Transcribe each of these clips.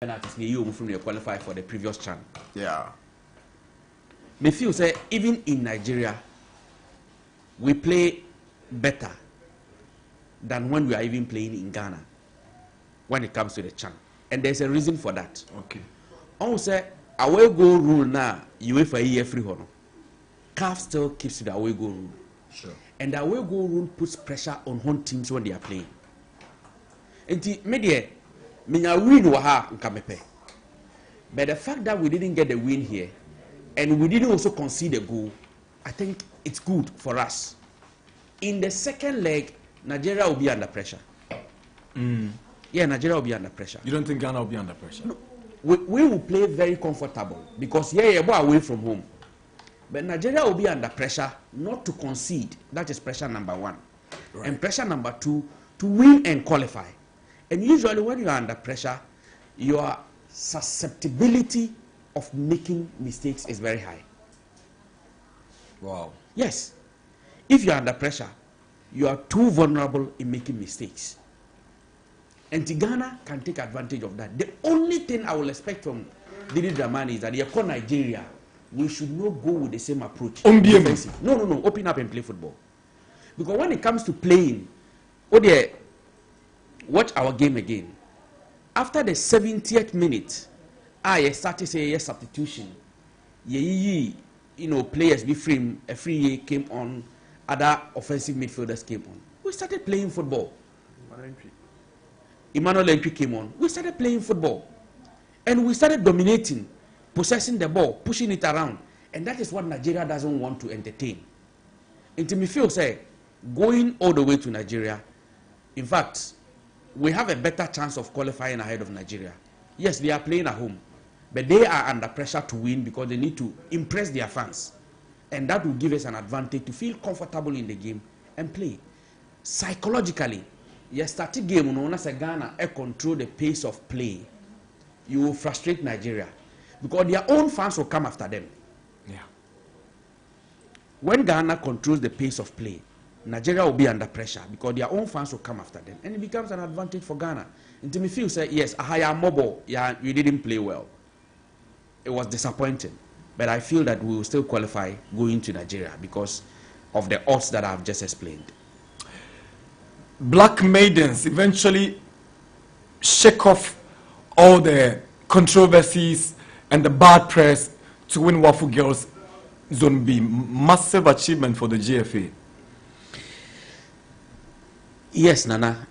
penalties you from qualify for the previous CHAN. Yeah. Me feel say even in Nigeria we play better than when we are even playing in Ghana when it comes to the CHAN. And there's a reason for that. Okay. Also, away goal rule now, UEFA year free honor. CAF still keeps the away goal rule. Sure. And the away goal rule puts pressure on home teams when they are playing. And the media, minya win waha nkamepe. But the fact that we didn't get the win here, and we didn't also concede a goal, I think it's good for us. In the second leg, Nigeria will be under pressure. Yeah, Nigeria will be under pressure. You don't think Ghana will be under pressure? No, we will play very comfortable because we're away from home. But Nigeria will be under pressure not to concede. That is pressure number one. Right. And pressure number two, to win and qualify. And usually when you are under pressure, your susceptibility of making mistakes is very high. Wow. Yes. If you are under pressure, you are too vulnerable in making mistakes. And Ghana can take advantage of that. The only thing I will expect from Didi Dramani is that here for Nigeria, we should not go with the same approach. Defensive. No. Open up and play football. Because when it comes to playing, watch our game again. After the 70th minute, I started saying yes substitution. Players be free. A free came on. Other offensive midfielders came on. We started playing football. Emmanuel Entry came on. We started playing football. And we started dominating, possessing the ball, pushing it around. And that is what Nigeria doesn't want to entertain. And to me feel say, going all the way to Nigeria, in fact, we have a better chance of qualifying ahead of Nigeria. Yes, they are playing at home, but they are under pressure to win because they need to impress their fans. And that will give us an advantage to feel comfortable in the game and play. Psychologically, you start a game, as a Ghana, control the pace of play. You will frustrate Nigeria because their own fans will come after them. Yeah. When Ghana controls the pace of play, Nigeria will be under pressure because their own fans will come after them. And it becomes an advantage for Ghana. And to me feel say, yes, a higher mobile, yeah, you didn't play well. It was disappointing. But I feel that we will still qualify going to Nigeria because of the odds that I've just explained. Black Maidens eventually shake off all the controversies and the bad press to win Waffle Girls Zone B. Massive achievement for the GFA. Yes, Nana.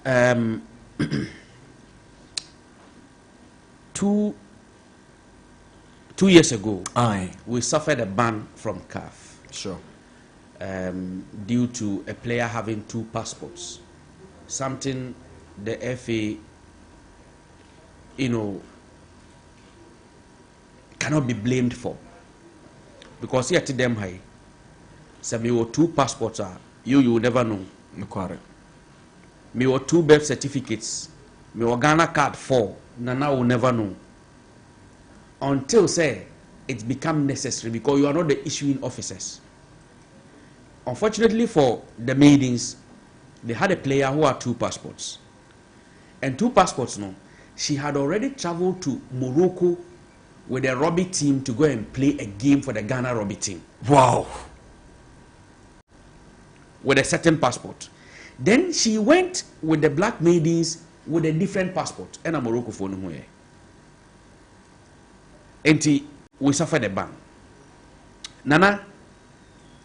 2 years ago, we suffered a ban from CAF. Sure. Due to a player having 2 passports. Something the FA, cannot be blamed for. Because here to them high, so me were 2 passports you will never know. Correct. Me were 2 birth certificates. Me were Ghana card 4. Nana will never know. Until say it's become necessary because you are not the issuing officers. Unfortunately for the maidens, they had a player who had 2 passports. And 2 passports, no. She had already traveled to Morocco with the rugby team to go and play a game for the Ghana rugby team. Wow. With a certain passport. Then she went with the Black Maidens with a different passport. And a Morocco for no way. And we suffered a ban. Nana,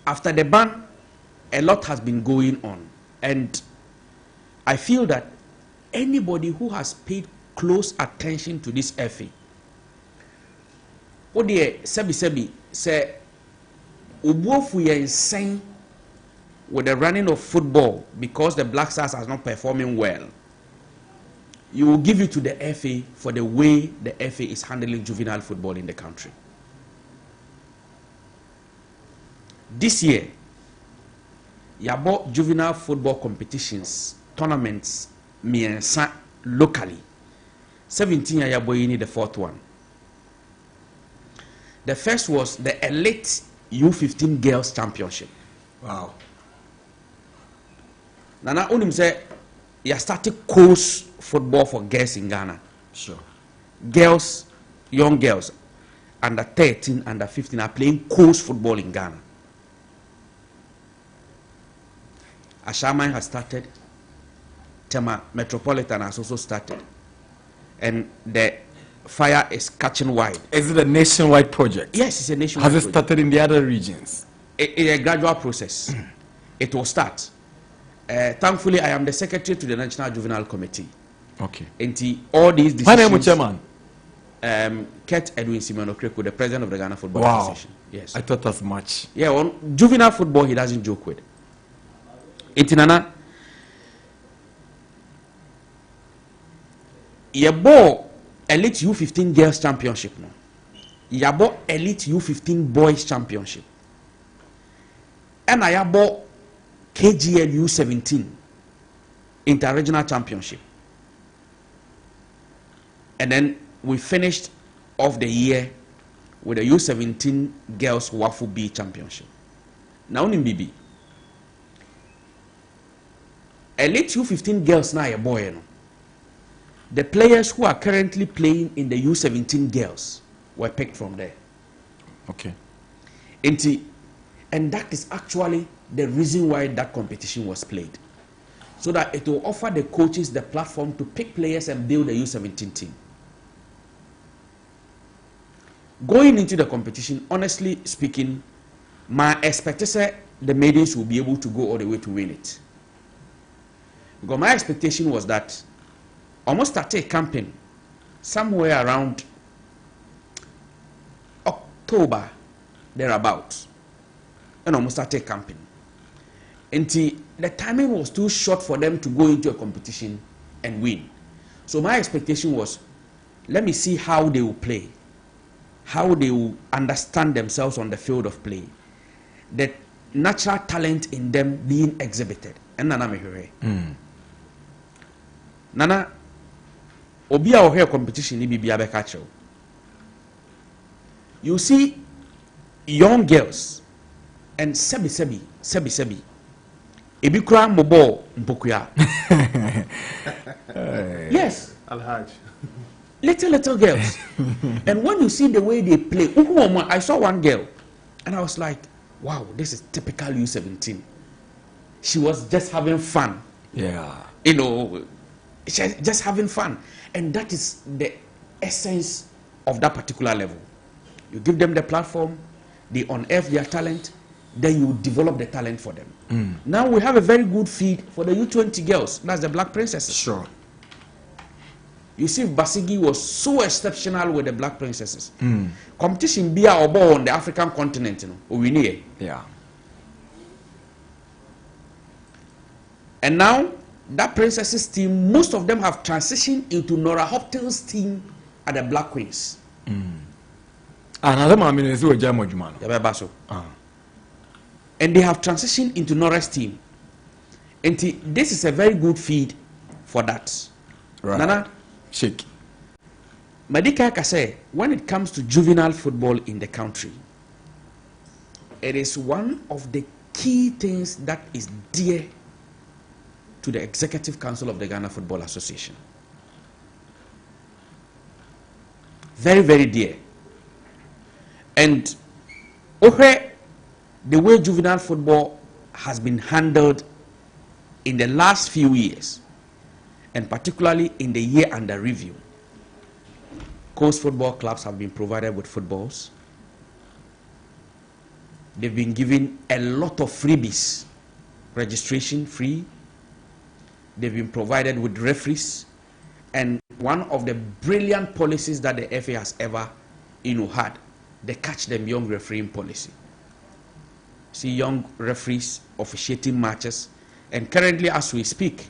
after the ban, a lot has been going on. And I feel that anybody who has paid close attention to this FA, sebi say ubuofu ye insane with the running of football because the Black Stars are not performing well. You will give it to the FA for the way the FA is handling juvenile football in the country. This year, you bought juvenile football competitions, tournaments, miensa locally. 17 year boy the 4th one. The first was the Elite U15 Girls Championship. Wow. Nana unim say you started coast football for girls in Ghana. Sure. girls, young girls, under 13, under 15 are playing coast football in Ghana. Ashaman has started. Tema Metropolitan has also started. And the fire is catching wide. Is it a nationwide project? Yes, it's a nationwide project. Has it started in the other regions? It's a gradual process. It will start. Thankfully, I am the secretary to the National Juvenile Committee. Okay. And all these decisions... My name is Chairman. Ket Edwin Simonokreku, the president of the Ghana Football Association. Yes. I thought as much. Yeah, on juvenile football, he doesn't joke with. Nana, yabo elite U15 girls championship no. Yabo elite U15 boys championship. And yabo KGL U17 interregional championship. And then we finished off the year with the U17 girls Wafu B championship. Now in BB. Elite U15 girls now a boy. No? The players who are currently playing in the U17 girls were picked from there. Okay. And that is actually the reason why that competition was played. So that it will offer the coaches the platform to pick players and build a U17 team. Going into the competition, honestly speaking, my expectation the maidens will be able to go all the way to win it. Because my expectation was that almost started camping somewhere around October, thereabouts, and almost started camping. Until the timing was too short for them to go into a competition and win. So my expectation was, let me see how they will play, how they will understand themselves on the field of play, the natural talent in them being exhibited. And Nana Mehure. Nana, Obia or here competition ni bibi abekacho. You see young girls and sebi. Ebikura mobo mpokuya. Yes. Alhaj. Little girls. And when you see the way they play, I saw one girl and I was like, wow, this is typical U17. She was just having fun. Yeah. You know, just having fun. And that is the essence of that particular level. You give them the platform, they unearth their talent, then you develop the talent for them. Now we have a very good feed for the U20 girls. That's the Black Princesses. Sure. You see, Basigi was so exceptional with the Black Princesses. Competition be on the African continent, you know, we need. Yeah. And now that Princesses team, most of them have transitioned into Nora Hopton's team at the Black Queens. Another man is a Jamo Juman. And they have transitioned into Nora's team. And this is a very good feed for that. Right. Nana, Sheikh. Madika say, when it comes to juvenile football in the country, it is one of the key things that is dear to the Executive Council of the Ghana Football Association. Very, very dear. And the way juvenile football has been handled in the last few years, and particularly in the year under review, coast football clubs have been provided with footballs. They've been given a lot of freebies, registration free. They've been provided with referees, and one of the brilliant policies that the FA has ever, had, the catch them young refereeing policy. See young referees officiating matches, and currently as we speak,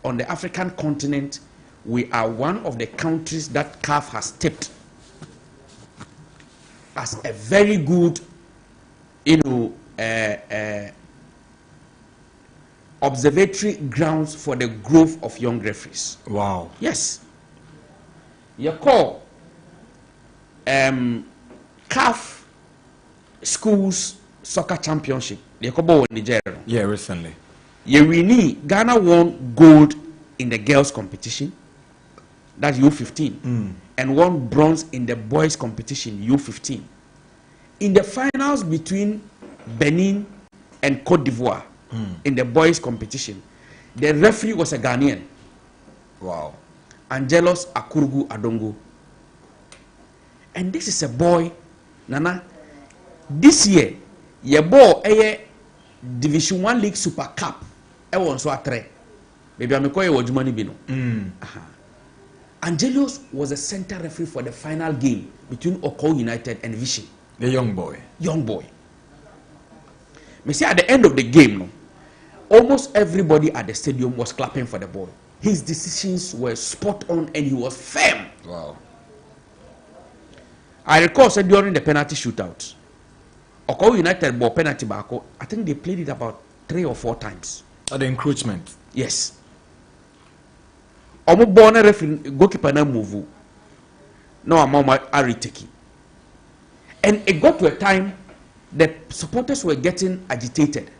on the African continent, we are one of the countries that CAF has tipped as a very good, observatory grounds for the growth of young referees. Wow. Yes. You call CAF schools soccer championship. You call Nigeria. Yeah, recently. Ghana won gold in the girls competition. that's U15, and won bronze in the boys competition, U15. In the finals between Benin and Cote d'Ivoire, in the boys competition, the referee was a Ghanaian. Wow. Angelos Akurugu Adongo. And this is a boy, Nana. This year, your ball a Division 1 League Super Cup. I want so a three. Maybe I'm going to money bino. Angelos was a center referee for the final game between Oko United and Vision. The young boy. Young boy. Me say at the end of the game, no, almost everybody at the stadium was clapping for the boy. His decisions were spot on and he was firm. Wow. I recall said during the penalty shootout, Oko United ball penalty back. I think they played it about 3 or 4 times. At the encroachment. Yes. Omo ball na referee goalkeeper na move. No amount are retaking. And it got to a time the supporters were getting agitated.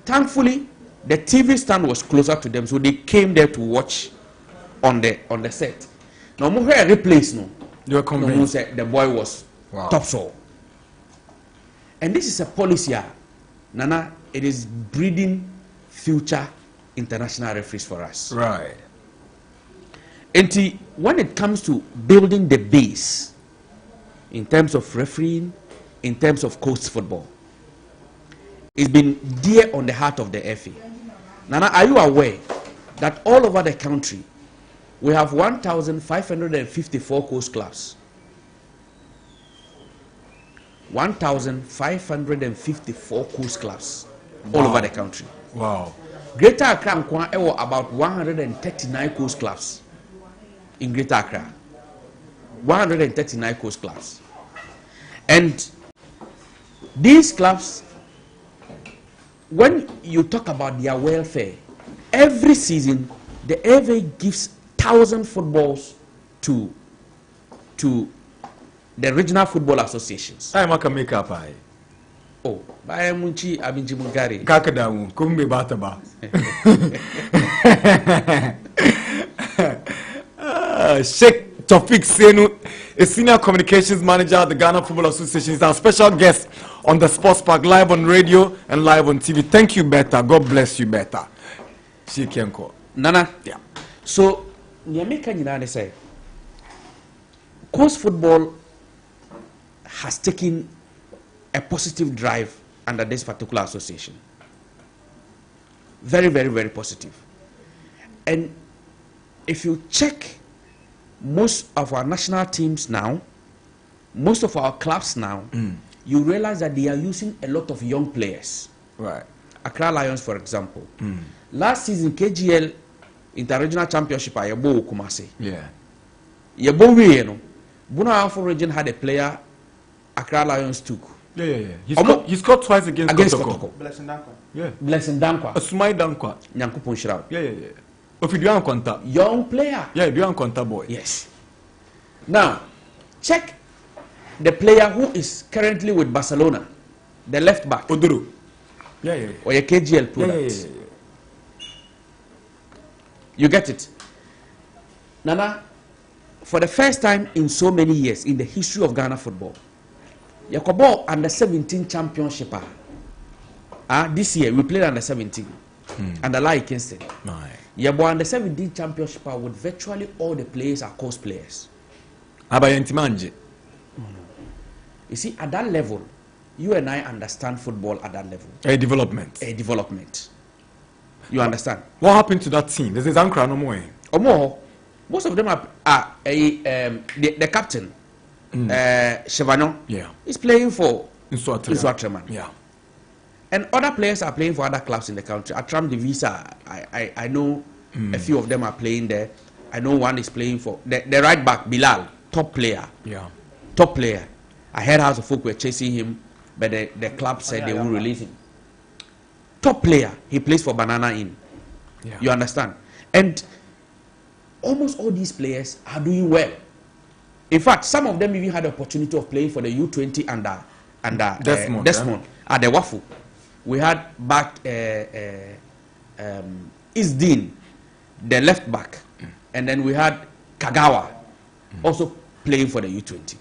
Thankfully, the TV stand was closer to them, so they came there to watch on the set. Now, more replace no. You were convinced. No, the boy was top score. And this is a policy, Nana. It is breeding future international referees for us. Right. And when it comes to building the base, in terms of refereeing, in terms of coast football, it's been dear on the heart of the FA. Nana, are you aware that all over the country we have 1,554 coast clubs? 1,554 coast clubs all over the country. Wow. Greater Accra Nkwa were about 139 coast clubs in Greater Accra. 139 coast clubs. And these clubs, when you talk about their welfare, every season the FA gives 1,000 footballs to the regional football associations. I make a makeup. Oh, by Munchi Abinchi Mungari. Kakadawu, kumbe bataba. Sheikh Tophic Sienu, a senior communications manager at the Ghana Football Association, is our special guest on the Sports Park, live on radio and live on TV. Thank you, Beta. God bless you, Beta. Sheikh Yanko. Nana. Yeah. So, Nyamika Nyinane say, coast football has taken a positive drive under this particular association. Very, very, very positive. And if you check most of our national teams now, most of our clubs now, you realize that they are using a lot of young players. Right. Accra Lions, for example. Last season, KGL Interregional Championship, Yabo Kumasi. Yeah. Yabo Wieno. Buna Alpha region had a player Accra Lions took. Yeah. He scored twice against Kotoko. Blessing Dankwa. Yeah. Blessing Dankwa. Asumai Dankwa. Nyanku Punshirao. Yeah. If you do Kwanta. Young player. Yeah, do Kwanta boy. Yes. Now, check the player who is currently with Barcelona, the left back. Oduru. Yeah. Or your KGL product. Yeah. You get it? Nana, for the first time in so many years in the history of Ghana football, Yakobo under 17 championship. This year we played under 17 under Lai Kingston. Yabo under 17 championship with virtually all the players are coast players. Abayantimanje. You see, at that level, you and I understand football at that level. A development. You understand? What happened to that team? There's Ankara no more. Omo, most of them are the captain, Chevagnon. Yeah. Is playing for Nswatreman. Yeah. And other players are playing for other clubs in the country. Atram Divisa, I know a few of them are playing there. I know one is playing for the right back, Bilal, top player. Yeah. Top player. I heard House of Folk were chasing him, but the club said they will release him. Top player. He plays for Banana Inn. Yeah. You understand? And almost all these players are doing well. In fact, some of them even had the opportunity of playing for the U20 under Desmond at the Wafu. We had back Isdin, the left back, and then we had Kagawa, also playing for the U20.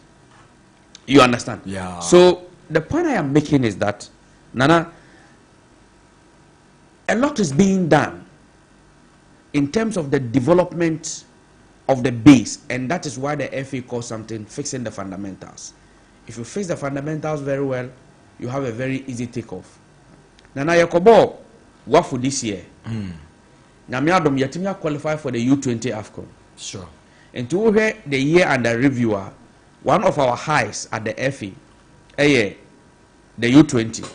You understand? Yeah. So the point I am making is that, Nana, a lot is being done in terms of the development of the base, and that is why the FA calls something fixing the fundamentals. If you fix the fundamentals very well, you have a very easy takeoff. Nana Yakobo, what for this year? Namiadom Yatimia qualify for the U20 AFCON. Sure. And to hear the year under reviewer, one of our highs at the FA, the U20,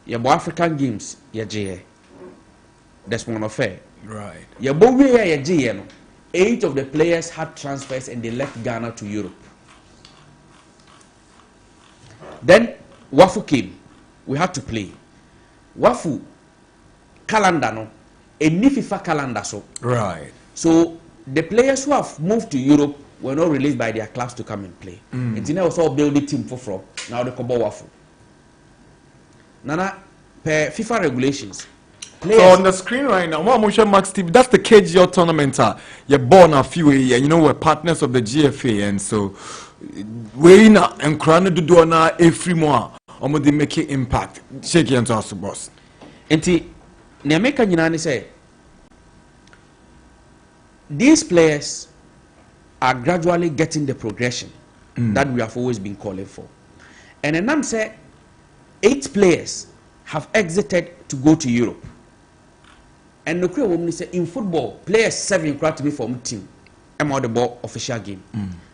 Yabo African Games, Yaje, Desmond Affair. Right. Yabo Yaje, 8 of the players had transfers and they left Ghana to Europe. Then Wafu came. We had to play. Wafu calendar no, a FIFA calendar so. Right. So the players who have moved to Europe were not released by their clubs to come and play. And now also build the team for now the Kobo Wafu. Nana per FIFA regulations. So on the screen right now, Max TV, that's the KGL tournament. You're born a few years, you know, we're partners of the GFA, and so we na and Krana do na every more they make an impact. Shake your hands, boss. Enti Nemeka Nyinani say these players are gradually getting the progression that we have always been calling for. And Enam say 8 players have exited to go to Europe. And the Korean woman say in football, players 7 to be from team. I'm on the ball official game.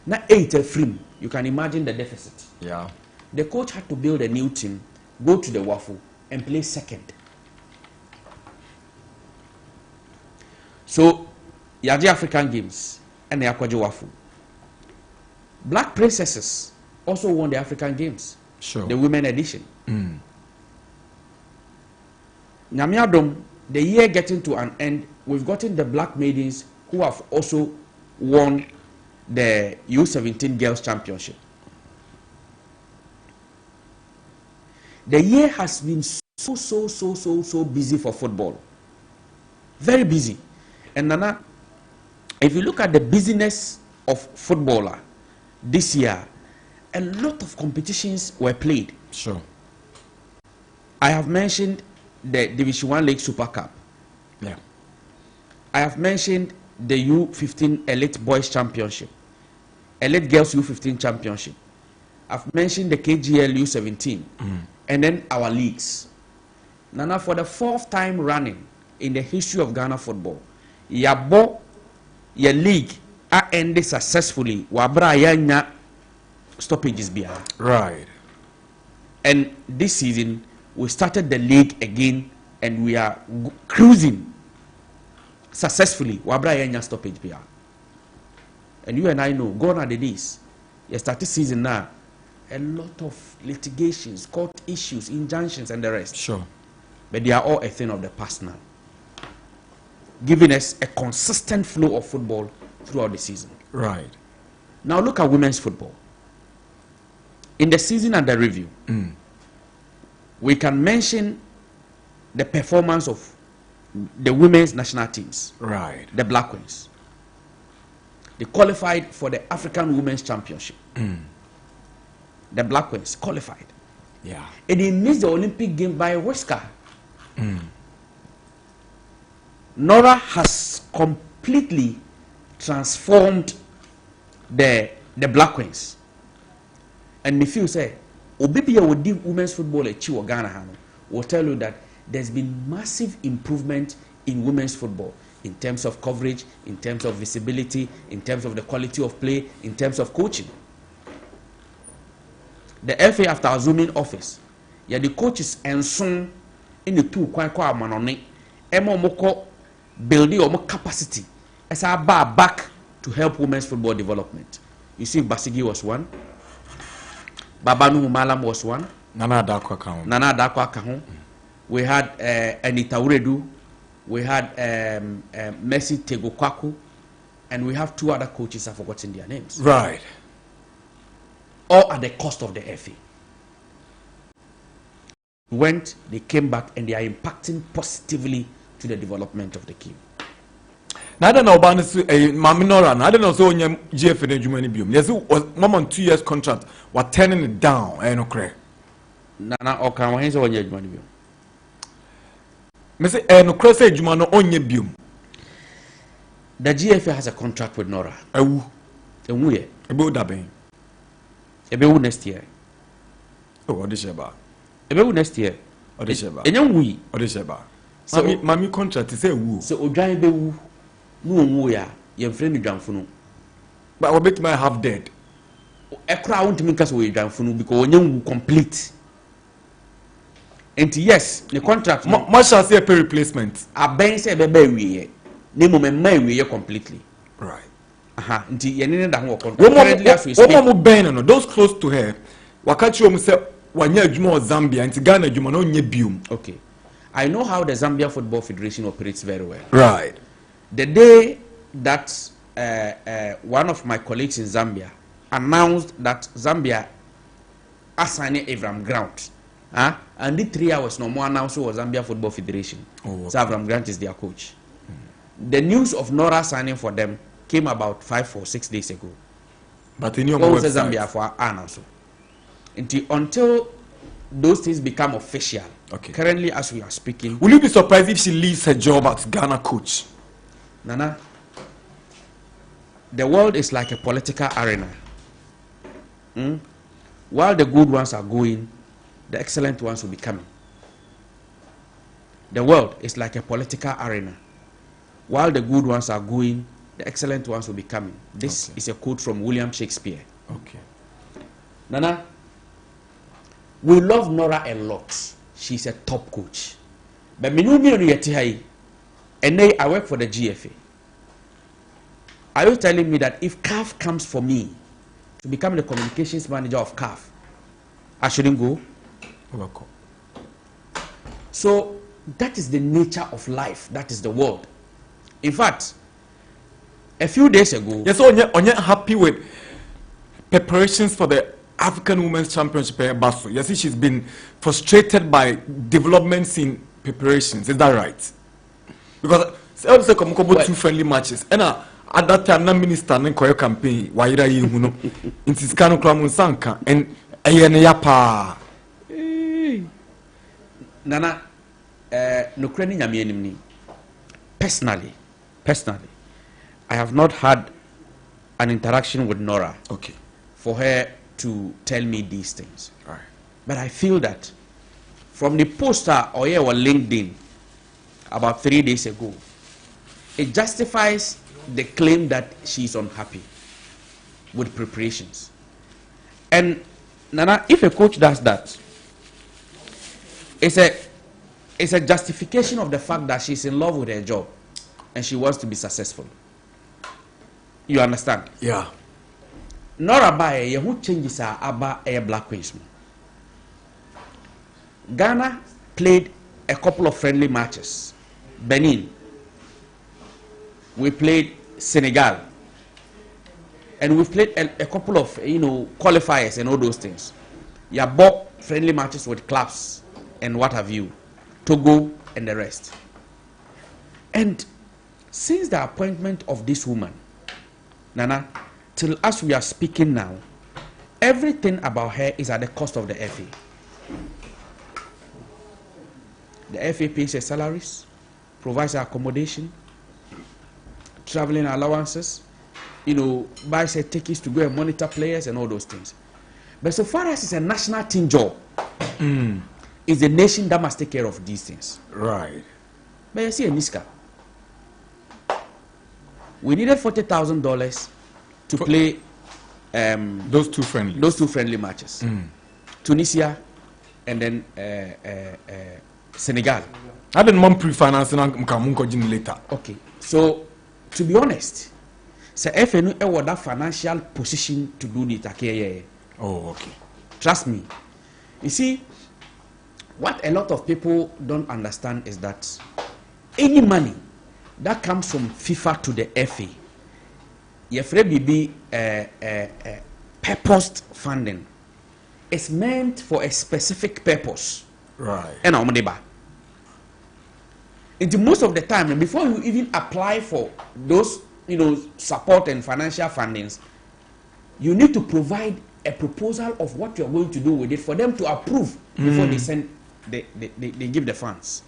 Now 8 are free. You can imagine the deficit. Yeah. The coach had to build a new team, go to the Wafu, and play second. So, Yaji African Games and the Akwaji Wafu. Black Princesses also won the African Games. Sure. The women edition. Nyamiadom, the year getting to an end, we've gotten the Black Maidens who have also won the U17 Girls Championship. The year has been so busy for football. Very busy. And Nana, if you look at the busyness of footballer this year, a lot of competitions were played. Sure. I have mentioned the Division 1 League Super Cup. Yeah. I have mentioned the U15 Elite Boys Championship, Elite Girls U15 Championship. I've mentioned the KGL U17, and then our leagues. Nana, for the 4th time running in the history of Ghana football, Yabo, your league, are ended successfully. Wabra yanya stoppages behind. Right. And this season, we started the league again, and we are cruising successfully. Wabra yanya stoppage behind. And you and I know, gone are the days. You started season now. A lot of litigations, court issues, injunctions, and the rest. Sure. But they are all a thing of the past now, giving us a consistent flow of football throughout the season. Right. Now look at women's football. In the season under review, we can mention the performance of the women's national teams. Right. The Black Queens. They qualified for the African Women's Championship. The Black Queens qualified. Yeah. And they missed the Olympic game by a whisker. Nora has completely transformed the Black Queens. And if you say, Obibia would do women's football at Chiwa Ghana, will tell you that there's been massive improvement in women's football in terms of coverage, in terms of visibility, in terms of the quality of play, in terms of coaching. The FA, after assuming office, the coaches and soon in the 2 quite manone, moko building or more capacity as a bar back to help women's football development. You see, Basigi was one, Babanu Malam was one, Nana Darkwa-Gyasi. Nana Darkwa-Gyasi. We had Anita Uredu, we had Mercy Tegokwaku, and we have 2 other coaches. I've forgotten their names. Right. All at the cost of the FA. They came back, and they are impacting positively to the development of the game. Now I don't know about this. Mami Nora. I don't know so onye GFA ne juma ni biom. Yes, mom on 2 years contract. We're turning it down. No cray. Nana Okan when so onye juma ni biom. Me say no cray say juma no onye biom. The GFA has a contract with Nora. Ewu. Ewu ye. Ebe odaben. Ebe wu next year. Oh, odisheba. Ebe wu next year. Odisheba. Enye wu. Odisheba. So mami contract say wu. So odwan be wu. No wu ya. Ye mfre ni dwanfunu. But we bet my half dead. Ekra won't mean case we dwanfunu because onye wu complete. And yes, the contract much shall say a pay replacement. Aben say be be wi. Ne moment my we completely. Right. Aha, nti ye ne da ho contract. Ben no those close to her. Wakachi omu say wanya adwuma o Zambia nti Ghana adwuma no nye biom. Okay. I know how the Zambia Football Federation operates very well. Right. The day that one of my colleagues in Zambia announced that Zambia assigned Avram Grant, and the 3 hours no more announced was Zambia Football Federation. Oh, okay. So Avram Grant is their coach. The news of Nora signing for them came about 5 or 6 days ago. But in your website, Zambia for announce. Until those things become official. Okay. Currently, as we are speaking, will you be surprised if she leaves her job as Ghana coach? Nana, the world is like a political arena. While the good ones are going, the excellent ones will be coming. The world is like a political arena. While the good ones are going, the excellent ones will be coming. This is a quote from William Shakespeare. Okay. Nana, we love Nora a lot. She's a top coach. But me no and now I work for the GFA. Are you telling me that if CAF comes for me to become the communications manager of CAF, I shouldn't go? Welcome. So that is the nature of life. That is the world. In fact, a few days ago, yes, Onye happy with preparations for the African Women's Championship at Basso. You see, she's been frustrated by developments in preparations. Is that right? Because I would say come two friendly matches. And at that time, the minister and Koyo campaign, why you know, in Tiskano Klamun Sanka and Ayanayapa. Nana, no credit nyami personally, I have not had an interaction with Nora. Okay. For her to tell me these things. All right. But I feel that from the poster or LinkedIn about 3 days ago, it justifies the claim that she's unhappy with preparations. And Nana, if a coach does that, it's a justification of the fact that she's in love with her job and she wants to be successful. You understand? Yeah. Nora Baye, who changes are Abba Air Black Queens. Ghana played a couple of friendly matches. Benin. We played Senegal. And we played a couple of qualifiers and all those things. You bought friendly matches with clubs and what have you. Togo and the rest. And since the appointment of this woman, Nana, till as we are speaking now, everything about her is at the cost of the FA. The FA pays her salaries, provides her accommodation, traveling allowances, buys her tickets to go and monitor players and all those things. But so far as it's a national team job, it's the nation that must take care of these things. Right. But you see, Niska, we needed $40,000 to play those two friendly matches. Tunisia and then Senegal. I didn't want pre-finance and later. Okay, so to be honest, so FNU was that financial position to do it. Oh, okay. Trust me. You see, what a lot of people don't understand is that any money that comes from FIFA to the FA, purposed funding, is meant for a specific purpose. Right. And most of the time, and before you even apply for those, support and financial fundings, you need to provide a proposal of what you are going to do with it for them to approve before they give the funds.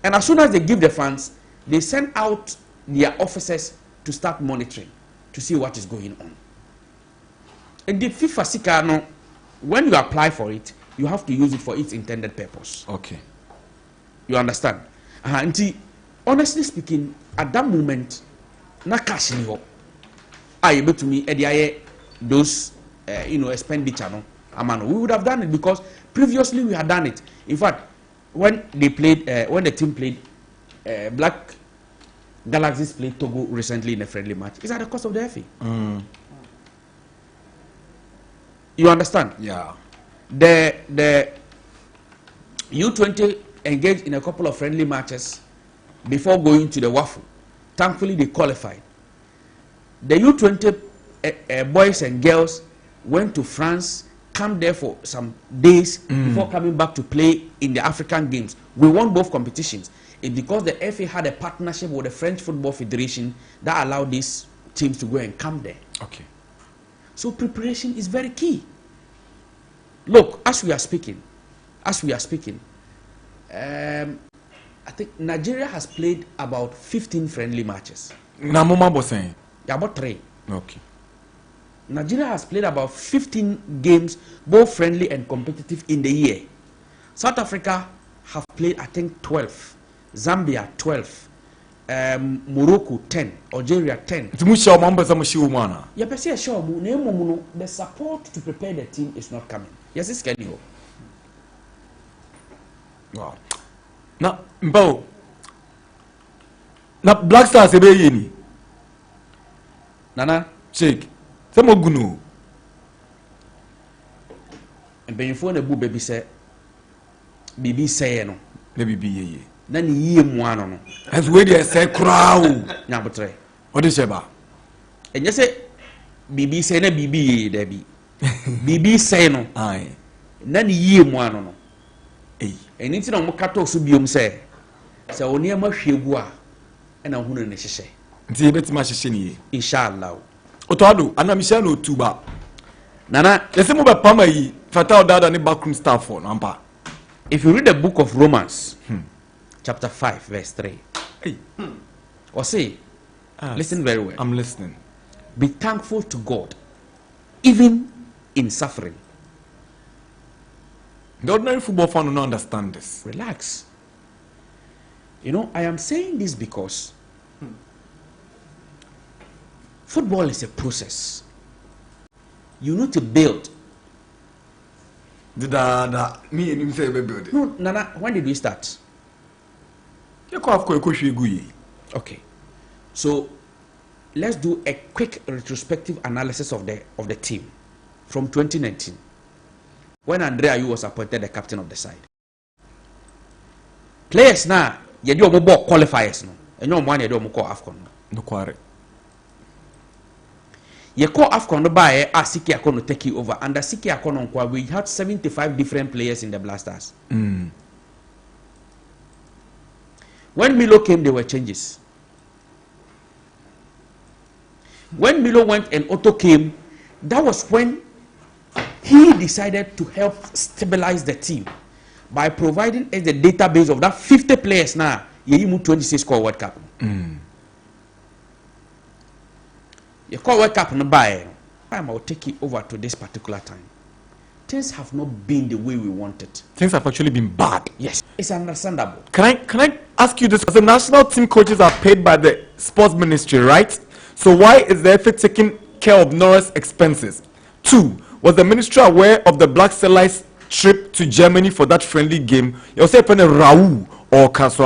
And as soon as they give the funds, they send out their officers to start monitoring to see what is going on. And the FIFA Sika, when you apply for it, you have to use it for its intended purpose. Okay. You understand? And honestly speaking, at that moment, na cash ni ho. I able to me those expenditure no. Amano, we would have done it because previously we had done it. In fact, when they played, when the team played, Black Galaxies played Togo recently in a friendly match. It's at the cost of the FA. You understand? Yeah. The U20 engaged in a couple of friendly matches before going to the WAFU. Thankfully, they qualified. The U20 boys and girls went to France, camped there for some days before coming back to play in the African Games. We won both competitions. It's because the FA had a partnership with the French Football Federation that allowed these teams to go and camp there. Okay. So preparation is very key. Look, as we are speaking, I think Nigeria has played about 15 friendly matches. Namuma Boseng. Yeah, about 3. Okay. Nigeria has played about 15 games, both friendly and competitive in the year. South Africa have played, I think, 12. Zambia 12. Morocco 10. Algeria 10. The support to prepare the team is not coming. Yes, it's getting. Wow. Now, Mbo. Now, Black Stars ebe yeni. Nana. Sheikh. Semo gunu. Mbenyifo na bu baby say. Bibi say no. Na bibi yeye. Na ni yie mu ano no. As we dey say crowd. Nya botre. What is sheba? Enye say bibi say na bibi yeye da bi. Bibi say no. Aye. Na ni yie mu ano no. Eh. Eni ti na mo kato so biom say. Say oni ma hwegu a na hunu ne hyehye. Nti ebetima hyehye ni ye. Inshallah. Otoado anamisha no tuba. Nana, yesi mo be pama yi fata odada ne backroom staff for nampa. If you read the book of Romans, chapter 5, verse 3, or say, listen very well. I'm listening. Be thankful to God, even in suffering. The ordinary football fan will not understand this. Relax. You know, I am saying this because football is a process. You need to build. Me and him say we build it. No, Nana, when did we start? Okay. So let's do a quick retrospective analysis of the team from 2019. When Andre Ayew was appointed the captain of the side. Players now, you do more qualifiers no. And you want you do more AFCON. No quare. You call AFCON no buy Siki Akono take you over. Under Siki Akono, we had 75 different players in the Blasters. When Milo came, there were changes. When Milo went and Otto came, that was when he decided to help stabilize the team by providing us the database of that 50 players now. You 26 score World Cup. You call World Cup no buy. I will take it over to this particular time. Things have not been the way we wanted. Things have actually been bad. Yes, it's understandable. Can I ask you this? The national team coaches are paid by the sports ministry, right? So why is the FA taking care of Norris' expenses? 2, was the ministry aware of the Black Stars' trip to Germany for that friendly game? You say Raul or Castro.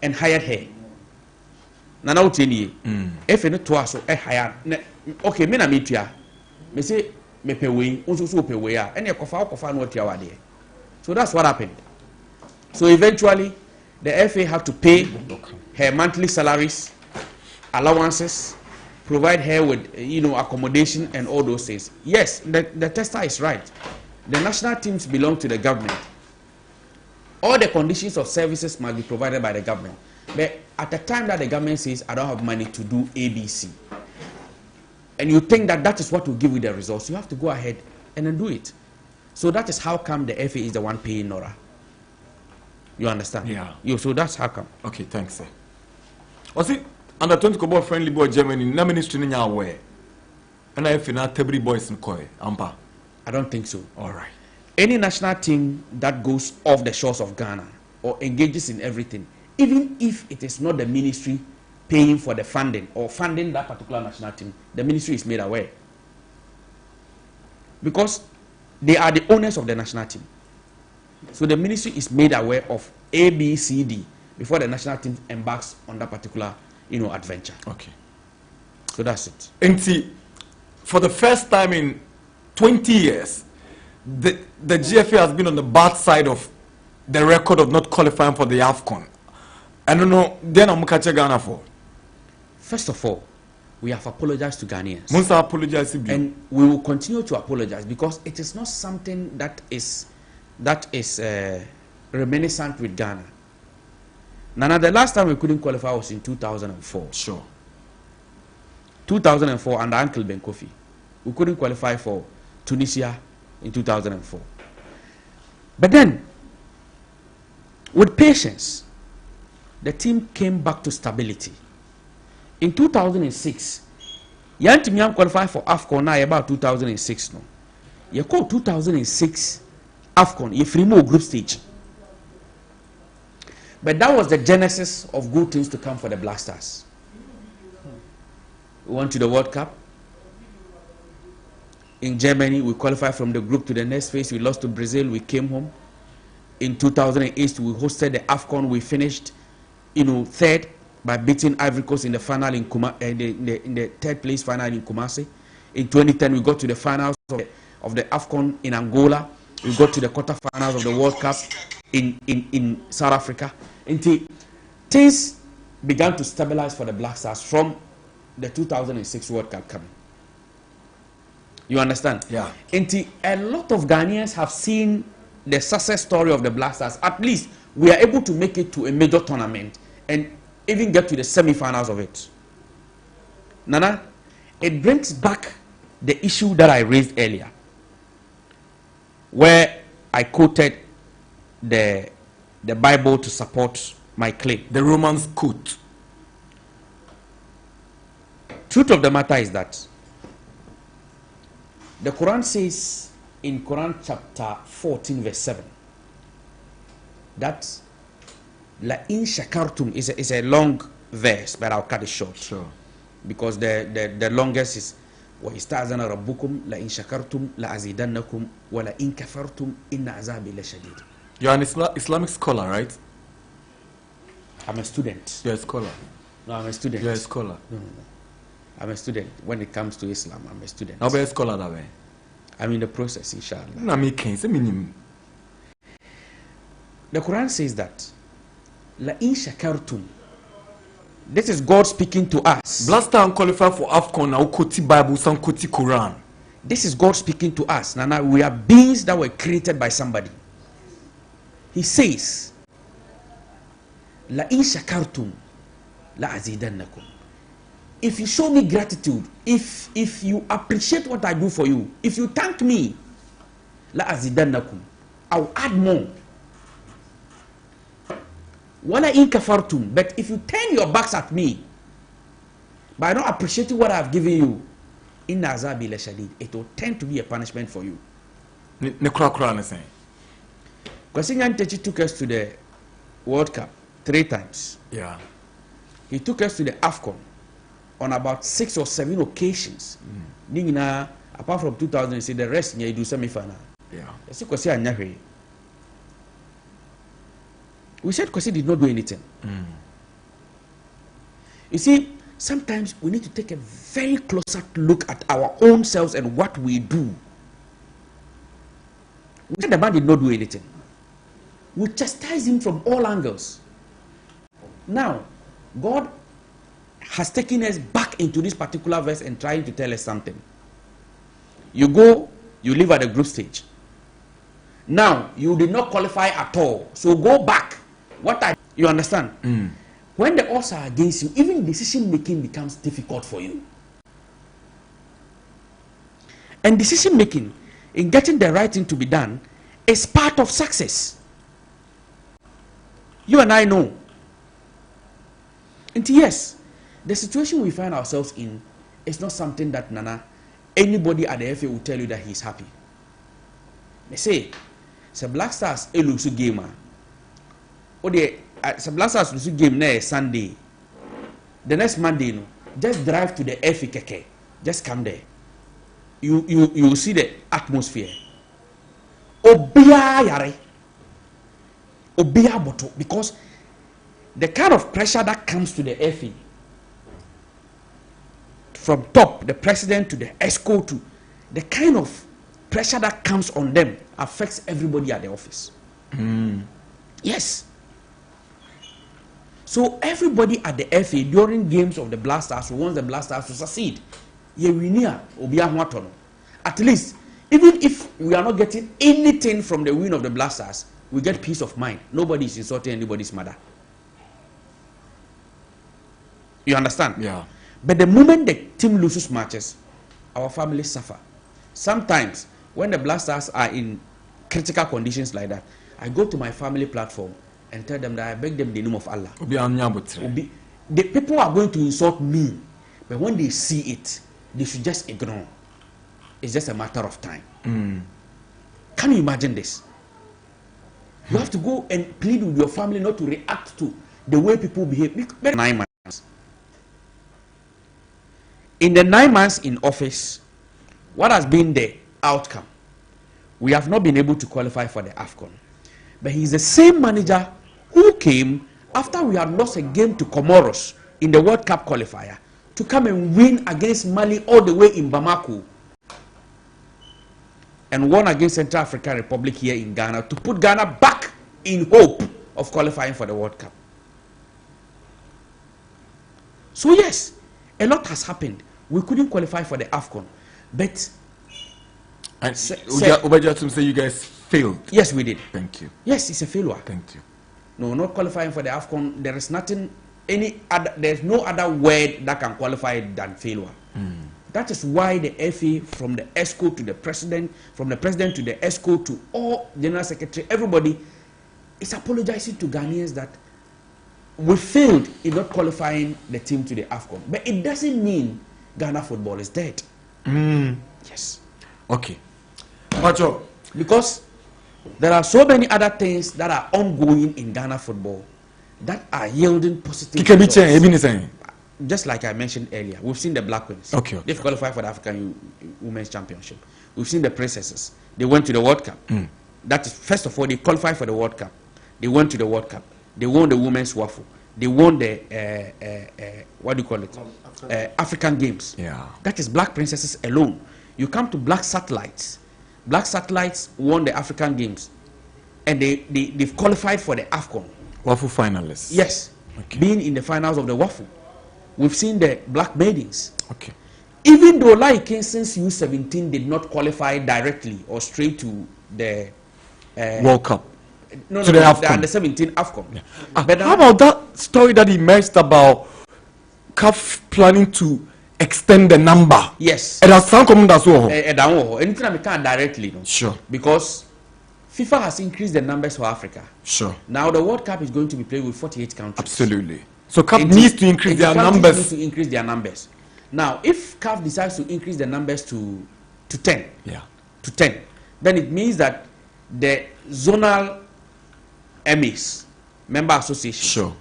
And hired her. Nana uteni. If any to us, hire. Okay, me na meet ya. Me say me pay way. So pay way. Any kofa no tia wade. So that's what happened. So eventually, the FA had to pay her monthly salaries, allowances, provide her with accommodation and all those things. Yes, the tester is right. The national teams belong to the government. All the conditions of services must be provided by the government. But at the time that the government says, I don't have money to do ABC, and you think that that is what will give you the results, you have to go ahead and then do it. So that is how come the FA is the one paying Nora. You understand? Yeah. So that's how come. Okay, thanks, sir. Was it under 20 Kobo friendly boy Germany, no ministry in your way? And I feel not every boys in Koi, Ampa. I don't think so. All right. Any national team that goes off the shores of Ghana or engages in everything, even if it is not the ministry paying for the funding or funding that particular national team, the ministry is made aware. Because they are the owners of the national team. So the ministry is made aware of A, B, C, D before the national team embarks on that particular, adventure. Okay. So that's it. And see, for the first time in 20 years, the GFA has been on the bad side of the record of not qualifying for the AFCON. I don't know, then I'm catching Ghana for. First of all, we have apologized to Ghanaians. Must apologize. And we will continue to apologize because it is not something that is reminiscent with Ghana. Nana, the last time we couldn't qualify was in 2004. Sure. 2004 under Uncle Ben Kofi. We couldn't qualify for Tunisia in 2004. But then, with patience, the team came back to stability. In 2006, Yantimian qualified for AFCON now about 2006. No, you call 2006 AFCON, you free more group stage. But that was the genesis of good things to come for the Black Stars. We went to the World Cup. In Germany, we qualified from the group to the next phase. We lost to Brazil. We came home. In 2008, we hosted the AFCON. We finished, third by beating Ivory Coast in the final in the third place final in Kumasi. In 2010, we got to the finals of the AFCON in Angola. We got to the quarterfinals of the World Cup in South Africa. Until things began to stabilize for the Black Stars from the 2006 World Cup coming. You understand? Yeah. Until a lot of Ghanaians have seen the success story of the Black Stars. At least we are able to make it to a major tournament and even get to the semi-finals of it. Nana, it brings back the issue that I raised earlier, where I quoted the Bible to support my claim. The Romans quote. Truth of the matter is that the Quran says in Quran chapter 14 verse 7 that La in shakartum is a long verse, but I'll cut it short. Sure. Because the longest is wa ista'zana rabbukum la in shakartum la azidannakum wa la in kafartum inna azabi la shadid. You're an Islamic scholar, right? I'm a student. You're a scholar. No, I'm a student. You're a scholar. No. I'm a student. When it comes to Islam, I'm a student. I'll be a scholar that way. I'm in the process, inshallah. No, me can't say minimum. The Quran says that La in shakartum. This is God speaking to us. Blaster and qualify for AFCON now quote Bible, some quote Quran. This is God speaking to us. Nana, we are beings that were created by somebody. He says, La in shakartum la azidannakum. If you show me gratitude, if you appreciate what I do for you, if you thank me, la azidannakum, I'll add more. Wala in kafartum, but if you turn your backs at me by not appreciating what I've given you, inna azabi la shadid, it will tend to be a punishment for you. Because Nyantechi took us to the World Cup 3 times. Yeah. He took us to the AFCON on about 6 or 7 occasions. Apart from 2000, he said the rest you do semi-final. Yeah. We said Kwesi did not do anything. You see, sometimes we need to take a very closer look at our own selves and what we do. We said the man did not do anything. We chastise him from all angles. Now, God has taken us back into this particular verse and trying to tell us something. You go, you live at the group stage. Now, you did not qualify at all. So go back. You understand? When the odds are against you, even decision making becomes difficult for you. And decision making in getting the right thing to be done is part of success. You and I know. And yes, the situation we find ourselves in is not something that anybody at the FA will tell you that he's happy. They say, Black Stars a lose game. Or the Black Stars lose game next Sunday. The next Monday, no, just drive to the FA keke. Just come there. You will see the atmosphere. Obia yare. Obia boto. Because the kind of pressure that comes to the FA, from top, the president to the ESCO, to the kind of pressure that comes on them affects everybody at the office. Yes. So everybody at the FA during games of the Black Stars wants the Black Stars to succeed. At least, even if we are not getting anything from the win of the Black Stars, we get peace of mind. Nobody is insulting anybody's mother. You understand? Yeah. But the moment the team loses matches, our families suffer. Sometimes, when the Black Stars are in critical conditions like that, I go to my family platform and tell them that I beg them in the name of Allah. The people are going to insult me, but when they see it, they should just ignore. It's just a matter of time. Can you imagine this? You have to go and plead with your family not to react to the way people behave. 9 months. In the 9 months in office, what has been the outcome? We have not been able to qualify for the AFCON. But he's the same manager who came after we had lost a game to Comoros in the World Cup qualifier to come and win against Mali all the way in Bamako, and won against Central African Republic here in Ghana to put Ghana back in hope of qualifying for the World Cup. So yes, a lot has happened. We couldn't qualify for the AFCON, but Obajatum say you guys failed. Yes, we did. Thank you. Yes, it's a failure. Thank you. No, not qualifying for the AFCON. There is nothing, there's no other word that can qualify it than failure. That is why the FA, from the ESCO to the president, from the president to the ESCO to all general secretary, everybody is apologizing to Ghanaians that we failed in not qualifying the team to the AFCON. But it doesn't mean Ghana football is dead. Yes. Okay. Macho. Because there are so many other things that are ongoing in Ghana football that are yielding positive results. Just like I mentioned earlier, we've seen the Black Queens. Okay. They've qualified for the African Women's Championship. We've seen the Princesses. They went to the World Cup. That is, first of all, they qualified for the World Cup. They went to the World Cup. They won the Women's Waffle. They won the, what do you call it? African Games. Yeah. That is Black Princesses alone. You come to Black Satellites. Black Satellites won the African Games. And they've qualified for the AFCON. Waffle finalists. Yes. Okay. Being in the finals of the Waffle. We've seen the Black Maidens. Okay. Even though like since U17 did not qualify directly or straight to the World Cup. No, to the AFCON. under 17 AFCON. Yeah. But how about that story that emerged about CAF planning to extend the number? Yes. And that's some comment as well. Anything I can't directly. No? Sure. Because FIFA has increased the numbers for Africa. Sure. Now the World Cup is going to be played with 48 countries. Absolutely. So CAF needs to increase their numbers. Needs to increase their numbers. Now, if CAF decides to increase the numbers to 10, to 10, then it means that the zonal MAs, member associations, sure,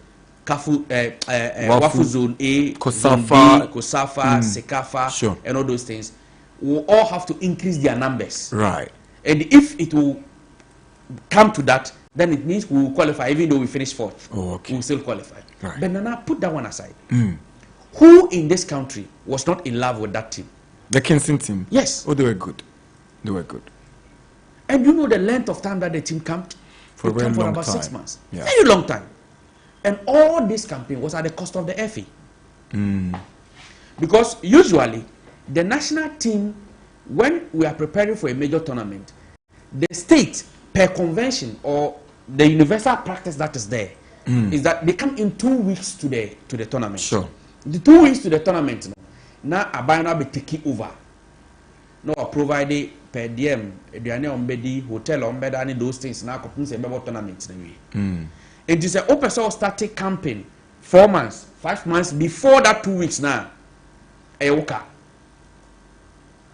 Wafu Zone A, Kosafa, Zone B, Kosafa, Sekafa, sure, and all those things, will all have to increase their numbers. Right. And if it will come to that, then it means we will qualify, even though we finish fourth. Oh, okay. We will still qualify. Right. But Nana, put that one aside. Who in this country was not in love with that team? The Kingston team? Yes. Oh, they were good. They were good. And you know the length of time that the team camped? For a very long about time. 6 months. Yeah. Very long time. And all this campaign was at the cost of the FA. Because usually, the national team, when we are preparing for a major tournament, the state per convention or the universal practice that is there is that they come in 2 weeks to the tournament. Sure. The 2 weeks to the tournament, now Abaya be taking over. No, provide per diem, eduane ombedi, hotel ombedi, and those things now come say about tournament anyway. It is a open source started campaign 4 months, 5 months before that 2 weeks now.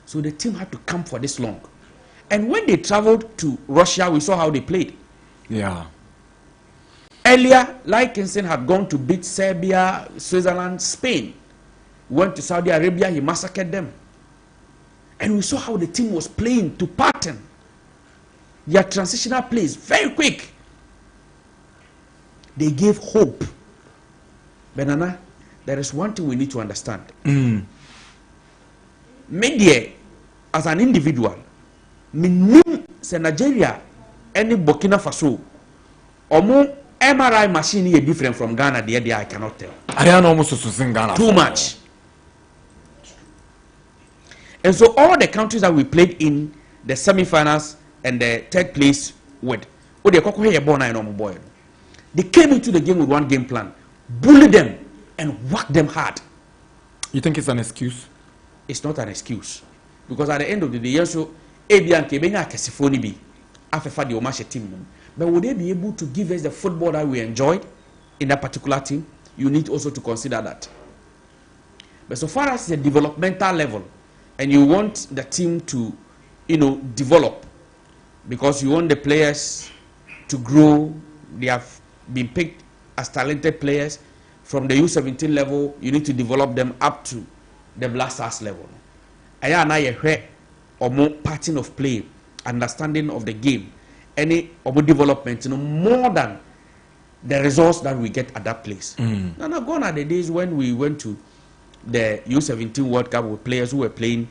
So the team had to come for this long. And when they traveled to Russia, we saw how they played. Yeah. Earlier, Lykinson had gone to beat Serbia, Switzerland, Spain. Went to Saudi Arabia, he massacred them. And we saw how the team was playing to pattern. Their transitional plays, very quick. They gave hope. Benana, there is one thing we need to understand. Media, as an individual, say Nigeria, any Burkina Faso, or MRI machine is different from Ghana. The I cannot tell. I am almost to Ghana. Too much. And so all the countries that we played in the semi-finals and the third place with, they came into the game with one game plan, bullied them, and whacked them hard. You think it's an excuse? It's not an excuse, because at the end of the day, so Abian Kebenya Kesifoni be after the Omashe team. But would they be able to give us the football that we enjoyed in that particular team? You need also to consider that. But so far as the developmental level, and you want the team to, develop, because you want the players to grow. They have been picked as talented players from the U17 level. You need to develop them up to the Blasters level. Aya na ye or more pattern of play, understanding of the game, any or development, more than the results that we get at that place. Now, gone are the days when we went to the U17 World Cup with players who were playing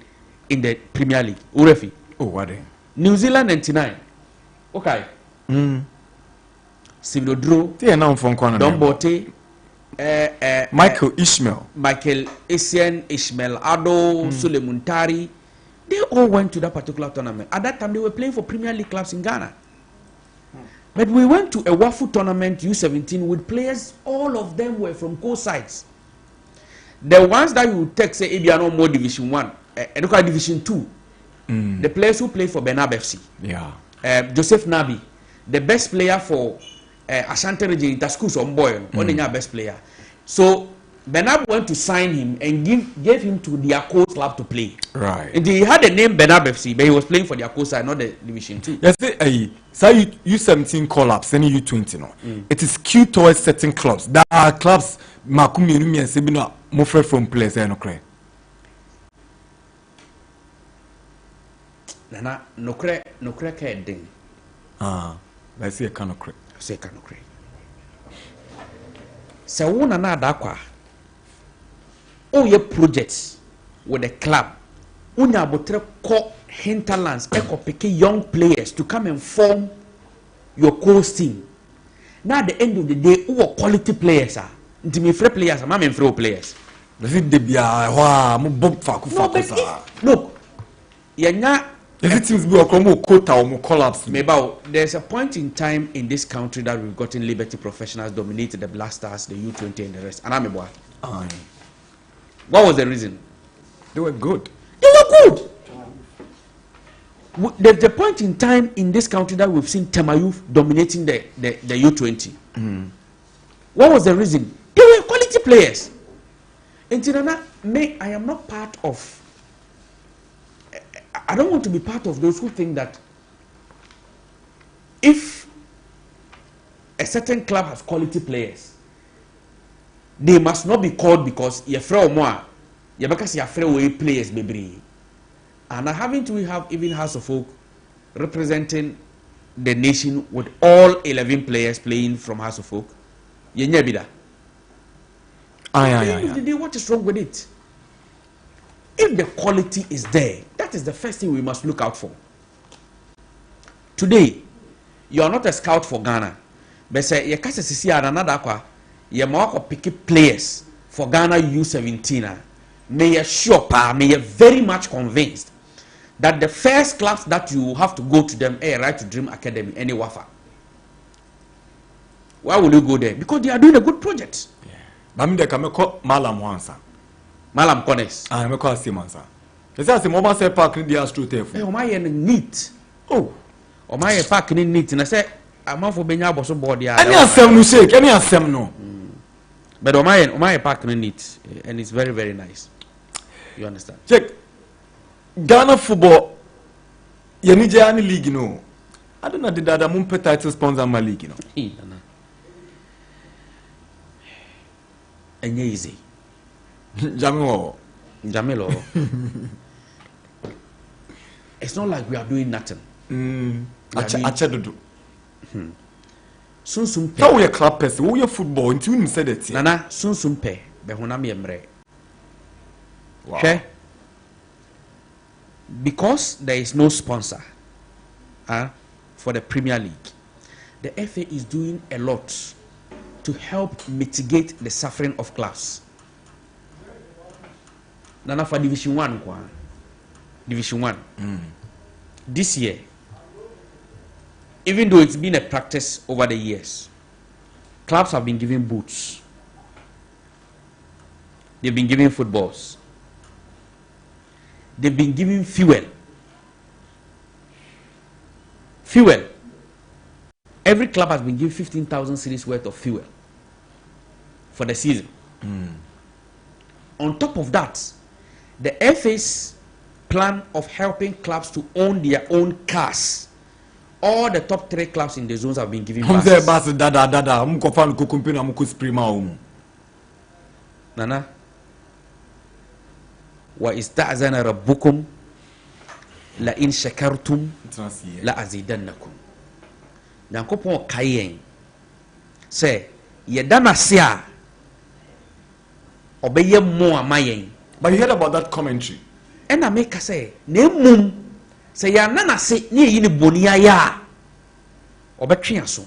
in the Premier League. Urefi. Oh, what? New Zealand 99. Okay. Silodro. Don Bote. Michael Ishmael. Michael Essien, Ishmael Ado, Sulemuntari. They all went to that particular tournament. At that time, they were playing for Premier League clubs in Ghana. But we went to a Wafu tournament, U17, with players, all of them were from co-sides. The ones that you take, say, no more Division 1, Division 2, the players who play for Benab FC. Yeah. Joseph Nabi, the best player for Ashanti region, Taskus Omboy, only best player. So Benab went to sign him and gave him to their coach club to play. Right. And he had the name Benab FC, but he was playing for their coach side, not the Division 2. Yes, so U17 collapse, any U20 no. It is skewed towards certain clubs. There are clubs Makumi and Sebino more from players no cray. Nana no cray ding. Let's see a kind of cray. Say kind of cray. So Nana Darkwa. All your projects with the club. Unya botre ko hinterlands eko pick young players to come and form your coach team. Now at the end of the day, who are quality players are? Intimi free players, I'm free players. Does it be a bob faku? No, but look, it seems be a quota or collapse. Maybe there's a point in time in this country that we've gotten Liberty professionals dominated the Blasters, the U20 and the rest. And I'm a boy. What was the reason? They were good. They were good. There's a point in time in this country that we've seen Temayuf dominating the U20. What was the reason? They were quality players. And I am not part of. I don't want to be part of those who think that if a certain club has quality players, they must not be called because you're free or more. You're because you're free away players, baby. And haven't we have even House of Folk representing the nation with all 11 players playing from House of Folk? You never be that. At the end of the day, what is wrong with it? If the quality is there, that is the first thing we must look out for. Today, you are not a scout for Ghana, but say you can't see Nana Darkwa, you mark pick players for Ghana U17. May you sure, may you very much convinced. that the first class that you have to go to them, Right to Dream Academy, any Wafa. Why will you go there? Because they are doing a good project. Bami de kameko Malam Wansa. Malam Connects. Ah, me call Simansa. Is that the mobile say park in the astro tape? Hey, Omaya neat. Oh, Omaya park in neat. And I say, I'm out for Benya Bosso body. Any asem no shake, any asem no. But Omaya park in neat. And it's very, very nice. You understand? Check. Ghana football. Yenije any league no. I don't know the dada mumpe title sponsor my league, you know. Nana. And easy. Jamilo. It's not like we are doing nothing. Achedodo. Soon How we a club person? Who you football? Until you said it. Nana, soon pay. Behunami emre. Wow. Okay? Because there is no sponsor for the Premier League, the FA is doing a lot to help mitigate the suffering of clubs. Nana for Division 1. Division 1. This year, even though it's been a practice over the years, clubs have been given boots. They've been given footballs. They've been given fuel. Every club has been given 15,000 cedis worth of fuel for the season. On top of that, the FA's plan of helping clubs to own their own cars. All the top 3 clubs in the zones have been given buses. Nana, wa ista'zana rabbukum la in shakartum la azidannakum. Nyankopon kayen say yedana sia obeye mo amayen. But you heard about that commentary. And I make say nemum say ya nana se ni yi ni bonia ya obetwe so.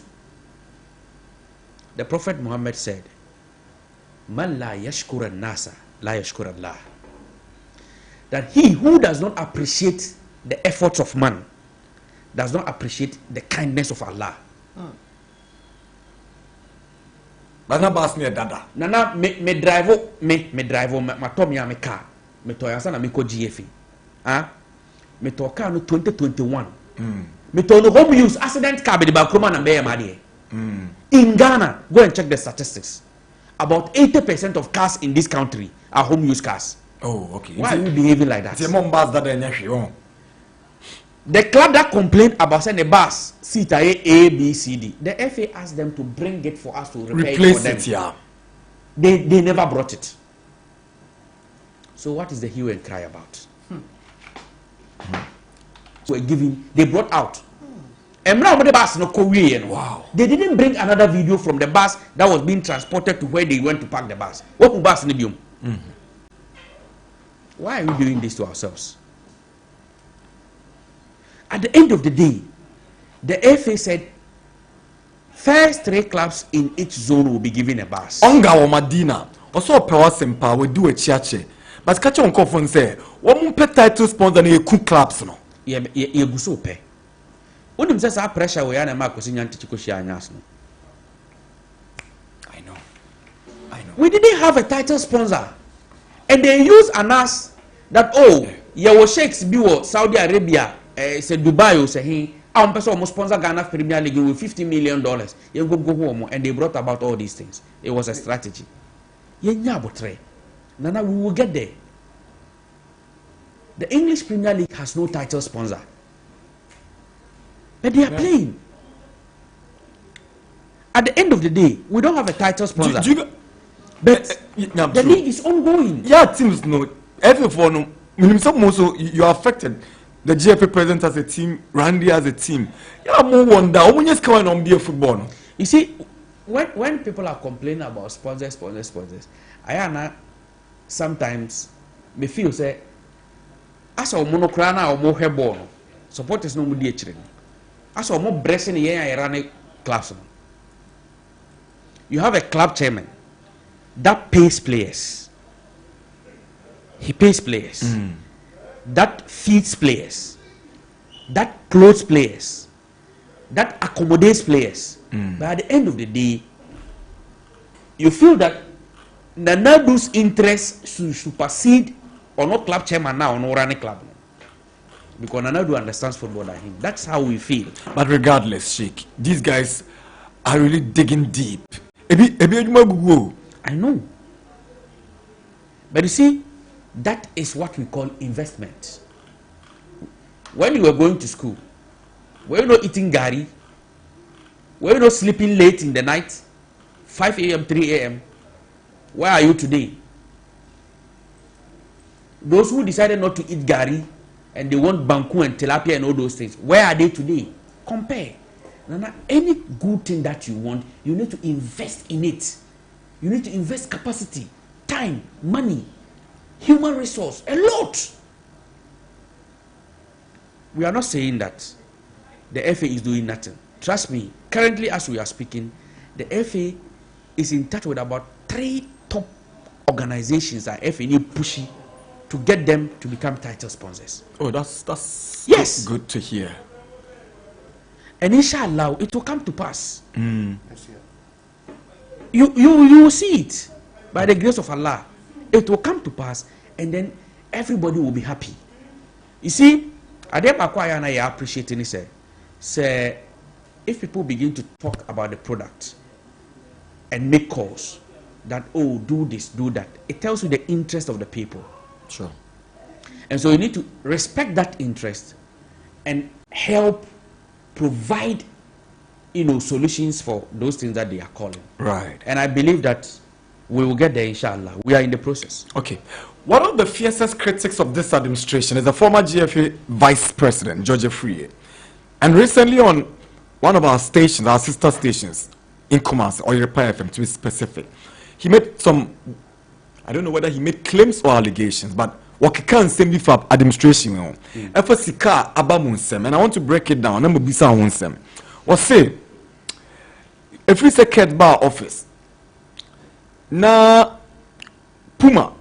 The Prophet Muhammad said, man la yashkur an-nasa la yashkur Allah. That he who does not appreciate the efforts of man does not appreciate the kindness of Allah. But na bas near dada. Nana me drive ma to me car me to yansa na me ko GFA. Me to car no 2021. Me to no home use accident car be the bakroma na be ma de. In Ghana, go and check the statistics. About 80% of cars in this country are home use cars. Oh, okay. Why are you behaving like that? The club that complained about saying the bus seat A, B, C, D, the FA asked them to bring it for us to replace it for them. They never brought it. So what is the hue and cry about? So they brought out. Wow. They didn't bring another video from the bus that was being transported to where they went to park the bus. What bus? Why are we doing this to ourselves? At the end of the day, the FA said first 3 clubs in each zone will be given a bus. Onga wa Madina. Also power sempa we do a chiache. But catch on confon say, what mun pay title sponsor na ku clubs no. Ye guso pay. When them say pressure we na ma kosi nyanti chikoshi anyas no. I know. We didn't have a title sponsor. And they use an ass that you were Sheikhs biwo Saudi Arabia, say Dubai, say he, person almost sponsor Ghana Premier League with $50 million. You go home, and they brought about all these things. It was a strategy. Nana, we will get there. The English Premier League has no title sponsor, but they are playing. At the end of the day, we don't have a title sponsor. But the league is ongoing. Yeah, teams know. Everyone, you are affected. The GFA president as a team, Randy as a team. Yeah, more wonder. When you going on the football. You see, when people are complaining about sponsors, I sometimes me feel say, as a monocrana or more hairborn, supporters no more children. As a more breast in the air, class. You have a club chairman that pays players. He pays players. that feeds players, that clothes players, that accommodates players. But at the end of the day, you feel that Nanadu's interests should supersede or not club chairman now or not running club. Because Nanadu understands football than him. That's how we feel. But regardless, Sheikh, these guys are really digging deep. I know. But you see, that is what we call investment. When you were going to school, were you not eating gari? Were you not sleeping late in the night? 5 a.m., 3 a.m.? Where are you today? Those who decided not to eat gari and they want banku and tilapia and all those things, where are they today? Compare. Nana, any good thing that you want, you need to invest in it. You need to invest capacity, time, money, human resource, a lot. We are not saying that the FA is doing nothing. Trust me, currently as we are speaking, the FA is in touch with about 3 top organizations that FA need pushy to get them to become title sponsors. Oh, that's yes, good to hear. And inshallah, it will come to pass. You will see it by the grace of Allah. It will come to pass, and then everybody will be happy. You see, I appreciate it. Say, if people begin to talk about the product and make calls that, oh, do this, do that, it tells you the interest of the people. Sure. And so you need to respect that interest and help provide, solutions for those things that they are calling. Right. And I believe that we will get there, inshallah. We are in the process. Okay. One of the fiercest critics of this administration is the former GFA Vice President, George Free. And recently on one of our stations, our sister stations in Kumasi, or Repair FM to be specific, he made some, I don't know whether he made claims or allegations, but what can say me for administration FSika abamunsem, and I want to break it down. Number bisa wunsem. What say if we say cat bar office na Puma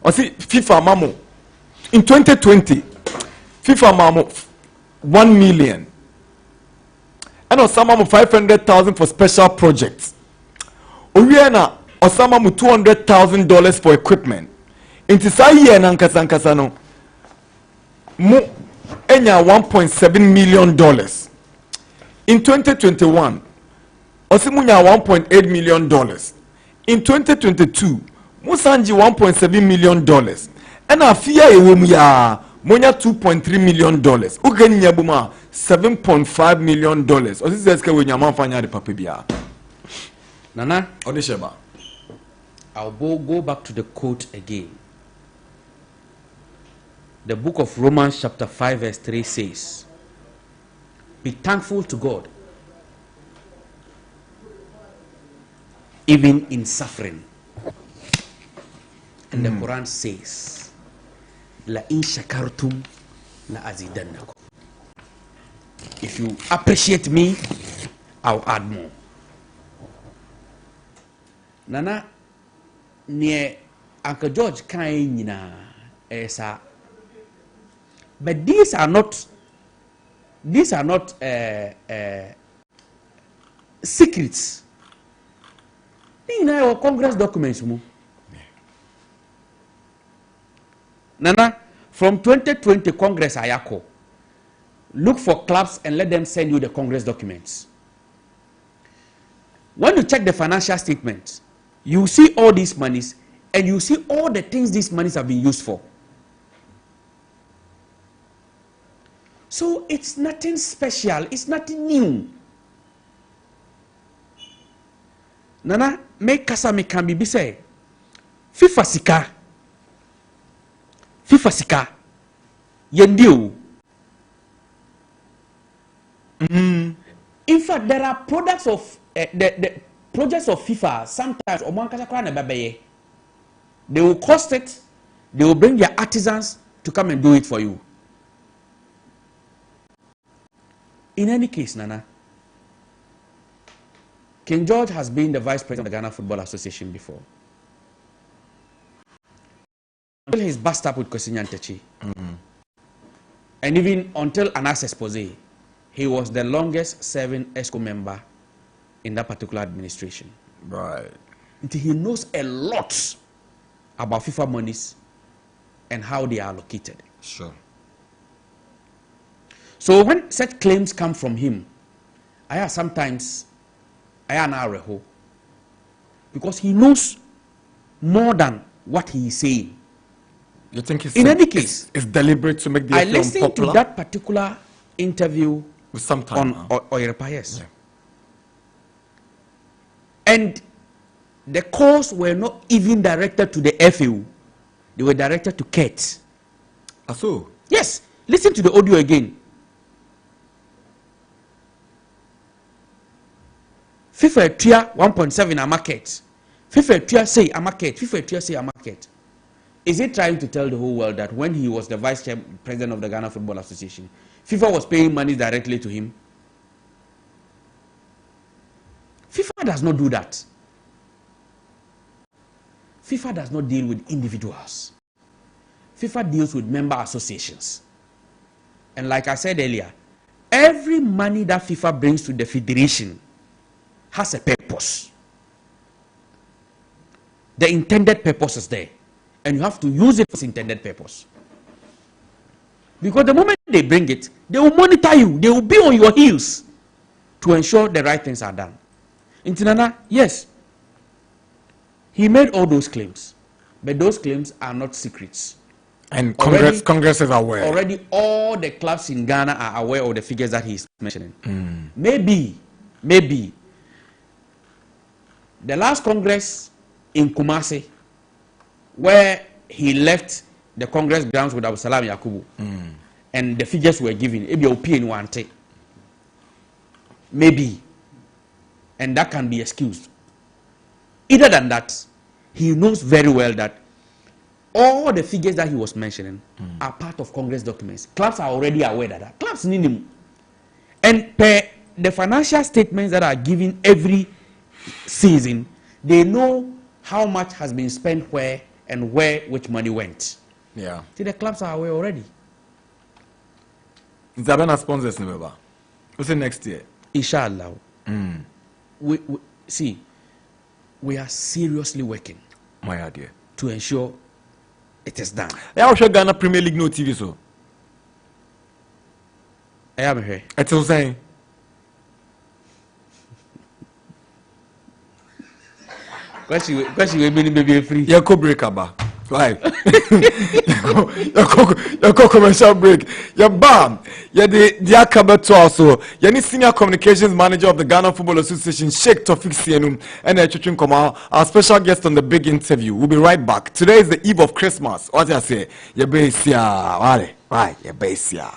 or see FIFA Mamo in 2020 FIFA Mamo 1 million and Osama 500,000 for special projects. Oriana Osama $200,000 for equipment. Inti sa year na nkasa no mo enya $1.7 million. In 2021 osimunya $1.8 million. In 2022 musanji $1.7 million. And afia ewom ya monya $2.3 million. Ugenya buma $7.5 million. Osisi eske we nyama fanya de papa bia. Nana, Odesheba. I'll go back to the quote again. The book of Romans chapter 5 verse 3 says, be thankful to God even in suffering. And the Quran says, la in shakartum la azidannakum. If you appreciate me, I'll add more. Nana, near Uncle George kainina esa. But these are not secrets. These are Congress documents. Nana, from 2020 Congress Ayako, look for clubs and let them send you the Congress documents. When you check the financial statements, you see all these monies and you see all the things these monies have been used for. So it's nothing special, it's nothing new. Nana, make kasa me can be say FIFA sika yendio. In fact, there are products of the projects of FIFA sometimes they will cost it, they will bring their artisans to come and do it for you. In any case, Nana, King George has been the vice president of the Ghana Football Association before. until he's bust up with Kwesi Nyantakyi. And even until Anas Expose, he was the longest serving ESCO member in that particular administration. Right. Until he knows a lot about FIFA monies and how they are allocated. Sure. So when such claims come from him, I are sometimes reho, because he knows more than what he is saying. You think it's in any case, it's deliberate to make the I film listened popular? to that particular interview with some time on Oyerepa, yes. Yeah. And the calls were not even directed to the FAU. They were directed to Kate. So? Yes. Listen to the audio again. FIFA Tia 1.7 a market. FIFA Tia say a market. FIFA Tia say a market. Is he trying to tell the whole world that when he was the vice president of the Ghana Football Association, FIFA was paying money directly to him? FIFA does not do that. FIFA does not deal with individuals. FIFA deals with member associations. And like I said earlier, every money that FIFA brings to the federation has a purpose. The intended purpose is there. And you have to use it for its intended purpose. Because the moment they bring it, they will monitor you. They will be on your heels to ensure the right things are done. In Nana, yes, he made all those claims. But those claims are not secrets. And Congress is aware. Already all the clubs in Ghana are aware of the figures that he is mentioning. Maybe, the last Congress in Kumasi, where he left the Congress grounds with Abu Salam Yakubu, and the figures were given, maybe, and that can be excused. Other than that, he knows very well that all the figures that he was mentioning are part of Congress documents. Clubs are already aware that clubs need him. And per the financial statements that are given every season, they know how much has been spent where and where which money went. Yeah. See, the clubs are aware already. Zabana sponsors never. What's the next year? Inshallah. We see, we are seriously working. My idea. To ensure it is done. I wish Ghana Premier League no TV so. I am here. It's all saying. Question we mean maybe free. You go break aba. Live. You go commercial break. You bam. You the akaba to also. You ni senior communications manager of the Ghana Football Association, Sheikh Tophic Sienu, and Chuchun Koma, our special guest on the big interview. We'll be right back. Today is the eve of Christmas. What I say? You base ya. Right. You base ya.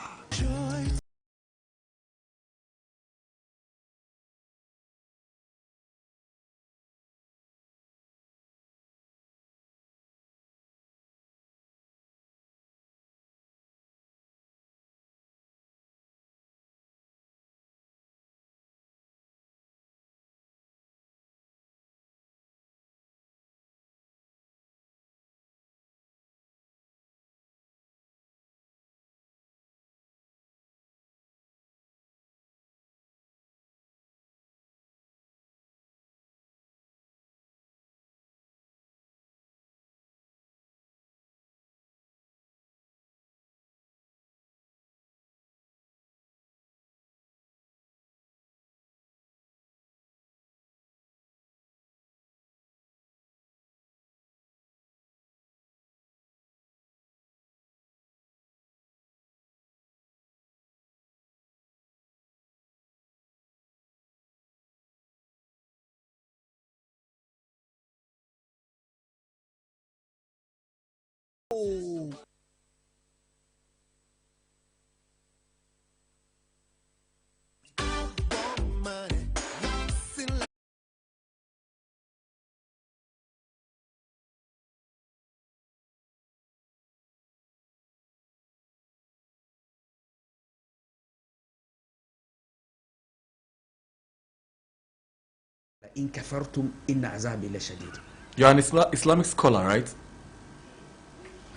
In kafartum inna azabi la shadid. You're an Islamic scholar, right?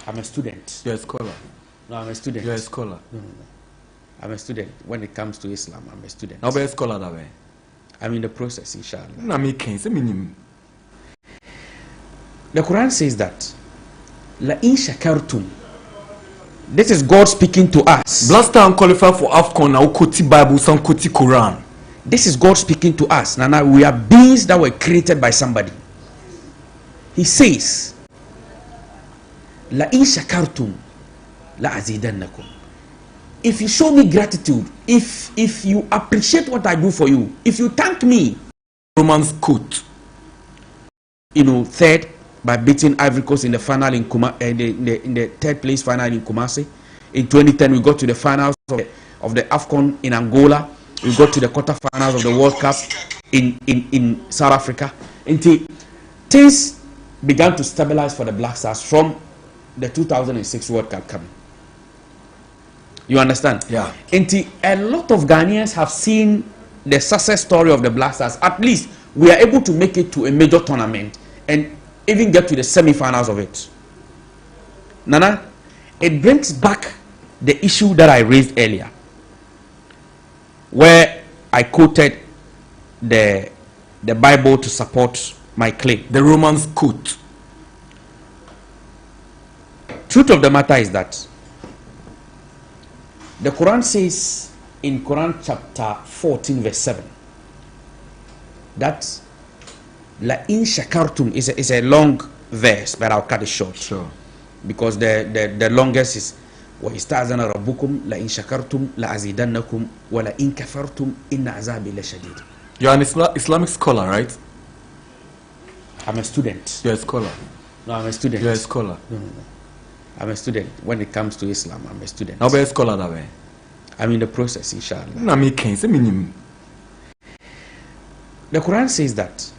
I'm a student. You're a scholar. No, I'm a student. You're a scholar. No. I'm a student. When it comes to Islam, I'm a student. Now, be a scholar that way. I'm in the process, inshallah. No, me can't say minimum. The Quran says that La in shakartum. This is God speaking to us. Blaster and qualify for AFCON now Koti Bible, some Koti Quran. This is God speaking to us. Nana, we are beings that were created by somebody. He says, La in shakartum la azidannakum. If you show me gratitude, if you appreciate what I do for you, if you thank me, Romans quote. Third by beating Ivory Coast in the final in the third place final in Kumasi. In 2010, we got to the finals of the AFCON in Angola. We got to the quarterfinals of the World Cup in South Africa. Until things began to stabilize for the Black Stars from the 2006 World Cup coming. You understand? Yeah. Until a lot of Ghanaians have seen the success story of the Black Stars. At least we are able to make it to a major tournament and even get to the semi-finals of it. Nana, it brings back the issue that I raised earlier, where I quoted the Bible to support my claim. The Romans quote. Truth of the matter is that the Quran says in Quran chapter 14 verse 7 that La in shakartum is a long verse, but I'll cut it short. Sure. Because the longest is wa ista'zana rabbukum la in shakartum la azidannakum wa la in kafartum inna azabi la shadid. You're an Islamic scholar, right? I'm a student. You're a scholar. No, I'm a student. You're a scholar. No. I'm a student. When it comes to Islam, I'm a student. Now be a scholar that way. I'm in the process, inshallah. No, me can't say minimum. The Quran says that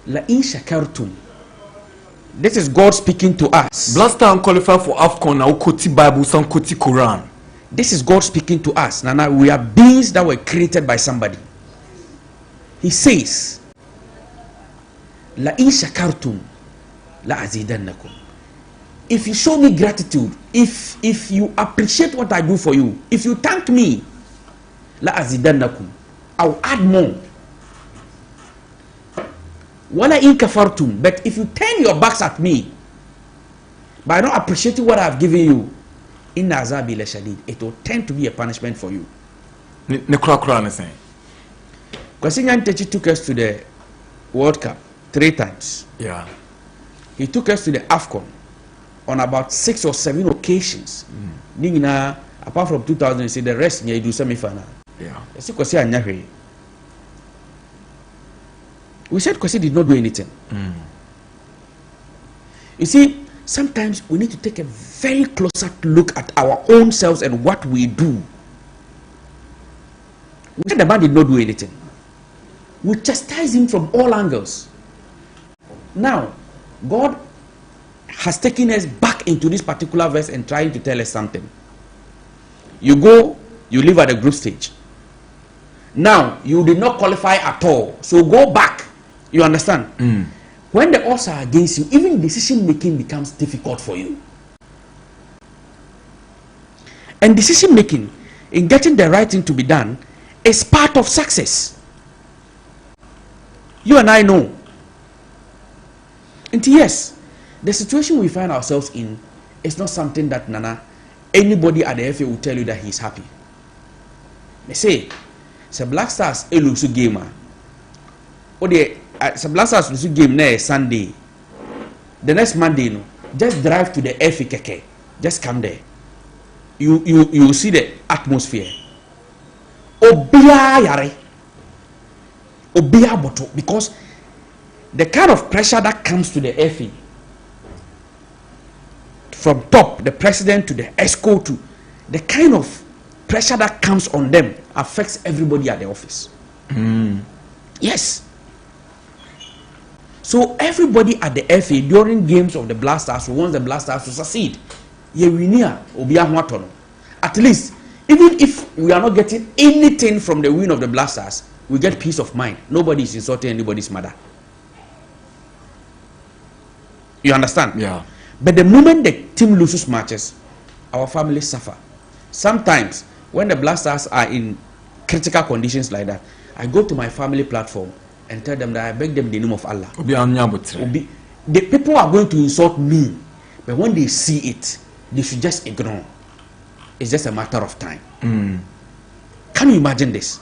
La in shakartum. This is God speaking to us. Blaster and qualify for AFCON now Koti Bible, some Koti Quran. This is God speaking to us. Nana, we are beings that were created by somebody. He says, La in shakartum la azidannakum. If you show me gratitude, if you appreciate what I do for you, if you thank me, la azidannakum, I'll add more. Wala in kafartum, but if you turn your backs at me by not appreciating what I've given you, inna azabi la shadid, it will tend to be a punishment for you. Quran is saying. Kwasinyan Techi took us to the World Cup 3 times. Yeah. He took us to the AFCON on about 6 or 7 occasions. Apart from 2000, see the rest you do semi-final. Yeah. We said Kwasi did not do anything. You see, sometimes we need to take a very closer look at our own selves and what we do. We said the man did not do anything. We chastise him from all angles. Now, God has taken us back into this particular verse and trying to tell us something. You go, you live at the group stage. Now, you did not qualify at all. So go back. You understand? When the odds are against you, even decision making becomes difficult for you. And decision making in getting the right thing to be done is part of success. You and I know. And yes, the situation we find ourselves in is not something that anybody at the FA will tell you that he's happy. They say, "The Black Stars lose gamer." Or the Black Stars lose game next Sunday. The next Monday, just drive to the FA keke. Just come there. You see the atmosphere. Obia yare. Obia boto, because the kind of pressure that comes to the FA from top, the president to the ESCO, to the kind of pressure that comes on them affects everybody at the office. Yes. So everybody at the FA during games of the Black Stars wants the Black Stars to succeed. At least, even if we are not getting anything from the win of the Black Stars, we get peace of mind. Nobody is insulting anybody's mother. You understand? Yeah. But the moment the team loses matches, our families suffer. Sometimes, when the Black Stars are in critical conditions like that, I go to my family platform and tell them that I beg them in the name of Allah. The people are going to insult me, but when they see it, they should just ignore. It's just a matter of time. Can you imagine this?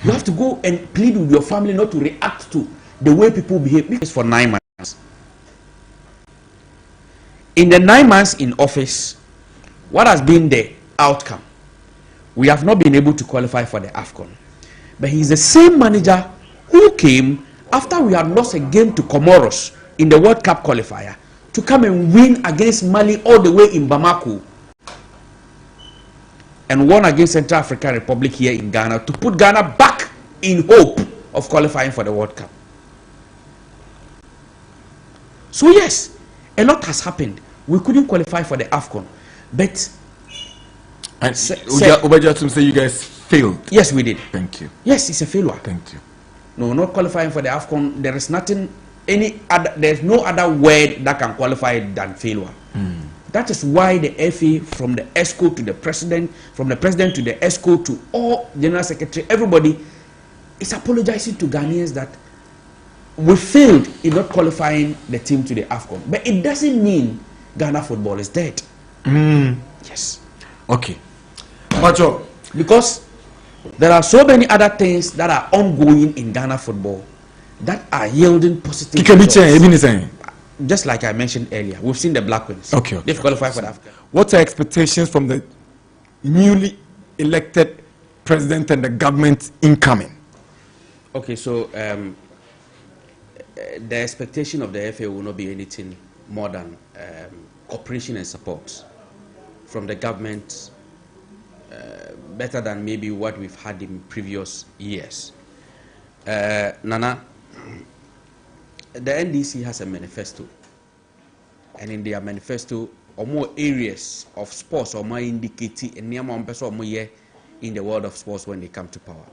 You have to go and plead with your family not to react to the way people behave. It's for 9 months. In the 9 months in office, what has been the outcome? We have not been able to qualify for the AFCON. But he's the same manager who came after we had lost a game to Comoros in the World Cup qualifier to come and win against Mali all the way in Bamako and won against Central African Republic here in Ghana to put Ghana back in hope of qualifying for the World Cup. So yes, a lot has happened. We couldn't qualify for the AFCON, but Obajatum say you guys failed. Yes, we did. Thank you. Yes, it's a failure. Thank you. No, not qualifying for the AFCON. There is nothing, there's no other word that can qualify than failure. That is why the FA, from the ESCO to the president, from the president to the ESCO to all general secretary, everybody is apologizing to Ghanaians that we failed in not qualifying the team to the AFCON. But it doesn't mean Ghana football is dead. Yes. Okay. But because there are so many other things that are ongoing in Ghana football that are yielding positive results. Just like I mentioned earlier, we've seen the Black Queens. Okay. They've qualified for the AFCON. What are expectations from the newly elected president and the government incoming? Okay, so the expectation of the FA will not be anything more than cooperation and support from the government, better than maybe what we've had in previous years. Nana, the NDC has a manifesto, and in their manifesto, or more areas of sports, or more indicating in the world of sports when they come to power.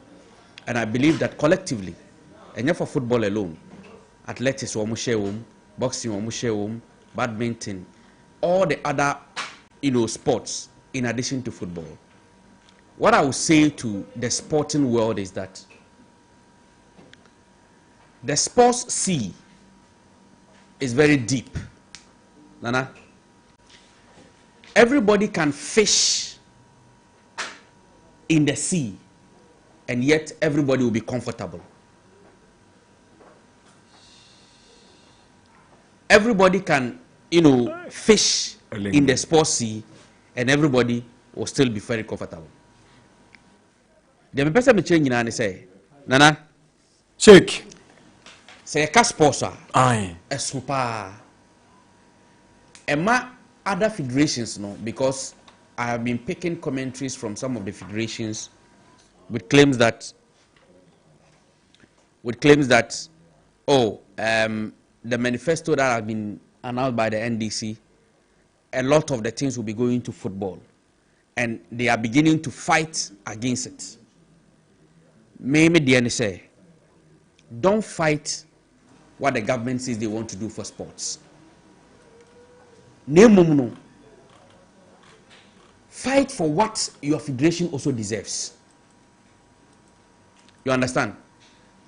And I believe that collectively, and not for football alone, athletics, boxing, badminton, all the other sports in addition to football. What I would say to the sporting world is that the sports sea is very deep. Nana, everybody can fish in the sea, and yet everybody will be comfortable. Everybody can, fish in the sports sea, and everybody will still be very comfortable. The person me change na say, Nana, Sheikh, say a sponsor, aye, a super, and other federations, no, because I have been picking commentaries from some of the federations with claims that the manifesto that has been announced by the NDC, a lot of the things will be going to football, and they are beginning to fight against it. Maybe the say, don't fight what the government says they want to do for sports. Fight for what your federation also deserves. You understand?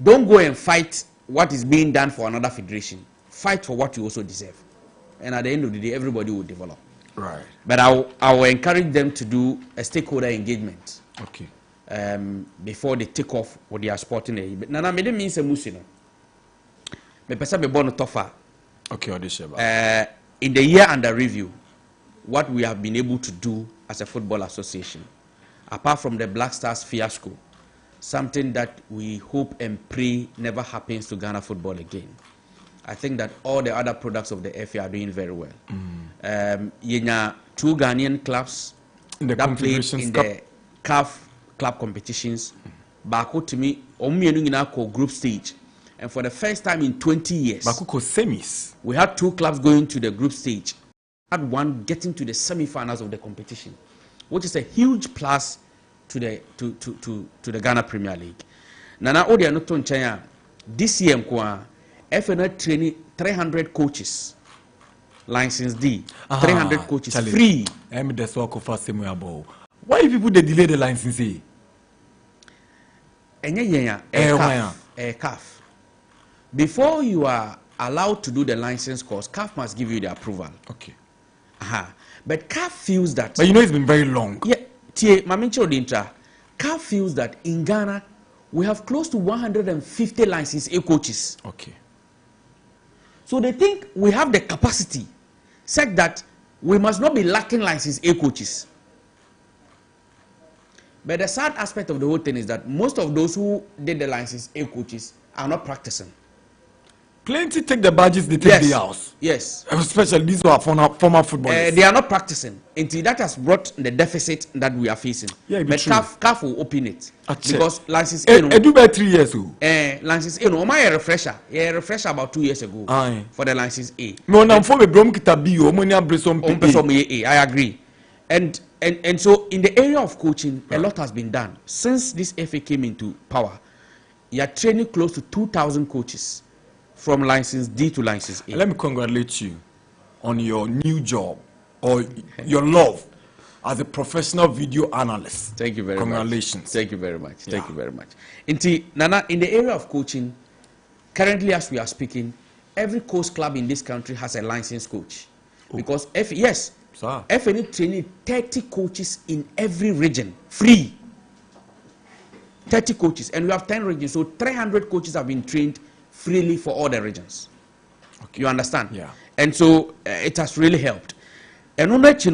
Don't go and fight what is being done for another federation. Fight for what you also deserve. And at the end of the day, everybody will develop. Right. But I will encourage them to do a stakeholder engagement. Okay. Before they take off with their sporting age. But Nana, me dem means a musino. Me pesa be born tougher. Okay, Odisheba. In the year under review, what we have been able to do as a football association, apart from the Black Stars fiasco, something that we hope and pray never happens to Ghana football again. I think that all the other products of the FA are doing very well. Yenya 2 Ghanaian clubs that played in the CAF club competitions. Bako to me, group stage. And for the first time in 20 years, Bakuko semis. We had 2 clubs going to the group stage. Had one getting to the semi-finals of the competition, which is a huge plus to the Ghana Premier League. Nana Odia Noton Chaya, this year FNL training 300 coaches license D, 300 coaches Charlie, free. Why people they delay the license? CAF. Before you are allowed to do the license course, CAF must give you the approval. Okay. But CAF feels that. But you know it's been very long. Yeah, CAF feels that in Ghana we have close to 150 license A coaches. Okay. So they think we have the capacity, such that we must not be lacking license A coaches. But the sad aspect of the whole thing is that most of those who did the license A coaches are not practicing. Plenty take the badges, they take the house. Yes. Especially these who are former footballers. They are not practicing. Until that has brought the deficit that we are facing. Yeah, but CAF will open it. Because license A, no. Do by 3 years ago. License A, no. My refresher. Yeah, refresher about 2 years ago. For the license A. No, now for me, Brom Kitabi, I agree. And so in the area of coaching, a lot has been done. Since this FA came into power, you are training close to 2,000 coaches. From license D to license A. Let me congratulate you on your new job or your love as a professional video analyst. Thank you very much. Congratulations. Thank you very much. Thank you very much. Nana, in the area of coaching, currently as we are speaking, every coach club in this country has a licensed coach. Because FA need training 30 coaches in every region, free. 30 coaches, and we have 10 regions, so 300 coaches have been trained freely for all the regions. Okay. You understand? Yeah. And so it has really helped. And on that,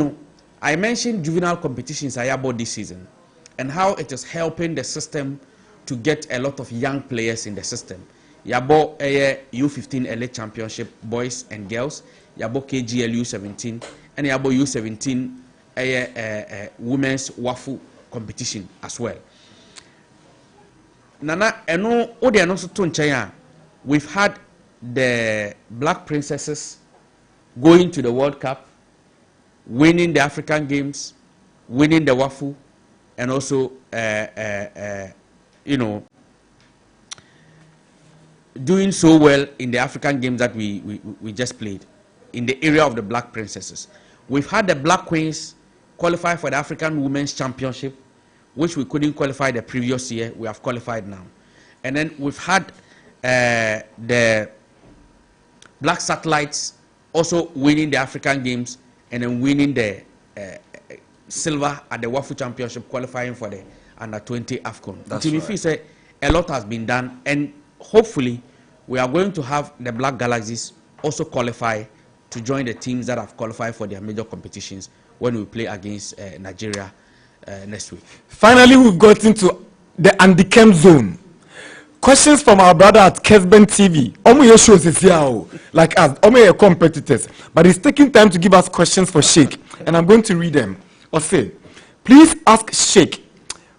I mentioned juvenile competitions I about this season and how it is helping the system to get a lot of young players in the system. Yabo U15 elite championship boys and girls, Yabo KGL U17, and Yabo U17 women's waffle competition as well. Nana, eno odi anonso to nchaya. We've had the Black Princesses going to the World Cup, winning the African Games, winning the waffle, and also, doing so well in the African Games that we just played in the area of the Black Princesses. We've had the Black Queens qualify for the African Women's Championship, which we couldn't qualify the previous year. We have qualified now. And then we've had the Black Satellites also winning the African Games and then winning the silver at the Waffle Championship, qualifying for the Under-20 AFCON. That's right. If say a lot has been done, and hopefully we are going to have the Black Galaxies also qualify to join the teams that have qualified for their major competitions when we play against Nigeria next week. Finally, we've got into the Handicam zone. Questions from our brother at Kesben TV. Omo shows is here, like us. Omo your competitors, but he's taking time to give us questions for Sheikh, and I'm going to read them. Or say, please ask Sheikh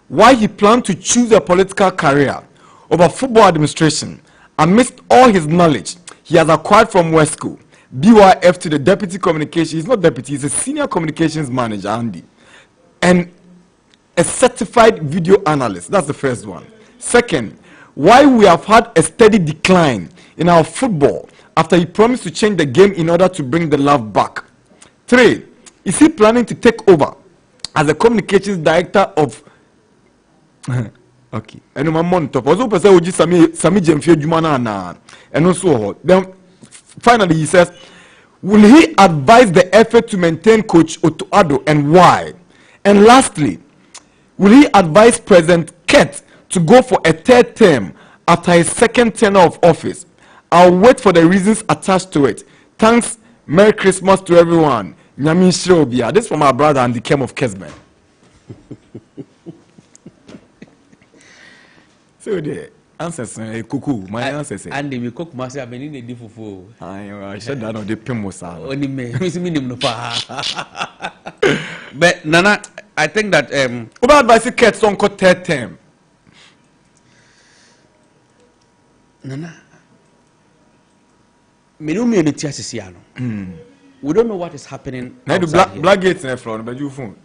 why he planned to choose a political career over football administration amidst all his knowledge he has acquired from Wesco, BYF to the deputy communication. He's not deputy; he's a senior communications manager, Andy, and a certified video analyst. That's the first one. Second, why we have had a steady decline in our football after he promised to change the game in order to bring the love back. 3, is he planning to take over as the communications director of okay, and my monitor also person would sami Jemfie Jumana na and also then finally he says, will he advise the effort to maintain Coach Otto Addo and why? And lastly, will he advise President Kent to go for a 3rd term after his 2nd tenure of office? I'll wait for the reasons attached to it. Thanks. Merry Christmas to everyone. Nyamin Shirobia. This is from our brother and the Kem of Kesben. So the answers, cuckoo. My answers. And the cook must have been in a difficult. I said that on the Pimosa. Only me. But Nana, I think that about advice Kent on 3rd term. Nana, we don't know what is happening. Now the black gates in the front, but you phone.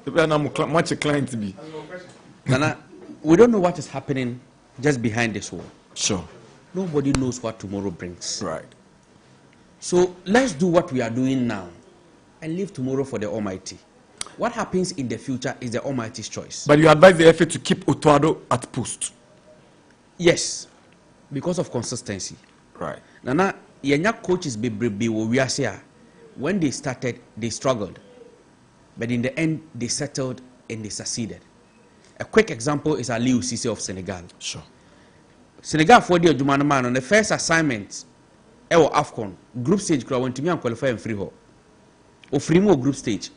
The plan much a client to be. Nana, we don't know what is happening just behind this wall. Sure. Nobody knows what tomorrow brings. Right. So let's do what we are doing now and leave tomorrow for the Almighty. What happens in the future is the Almighty's choice. But you advise the FA to keep Otuado at post? Yes, because of consistency. Right. Nana, yenya coaches when they started, they struggled. But in the end, they settled and they succeeded. A quick example is Aliou Cisse of Senegal. Sure. Senegal for the Jumanman on the first assignment, AFCON, group stage, went to me and qualify and free ho. Or free more group stage.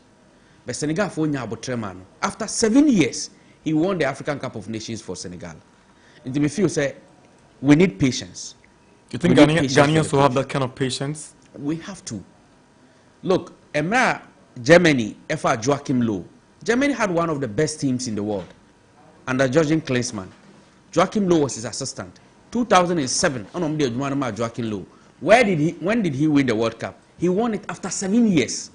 But Senegal for Nyabo after 7 years, he won the African Cup of Nations for Senegal. And to me feel say, we need patience. You think Ghanaians will have that kind of patience? We have to. Look, Germany, FR Joachim Low. Germany had one of the best teams in the world under Jürgen Klinsmann. Joachim Low was his assistant. 2007, Joachim Low. When did he win the World Cup? He won it after 7 years.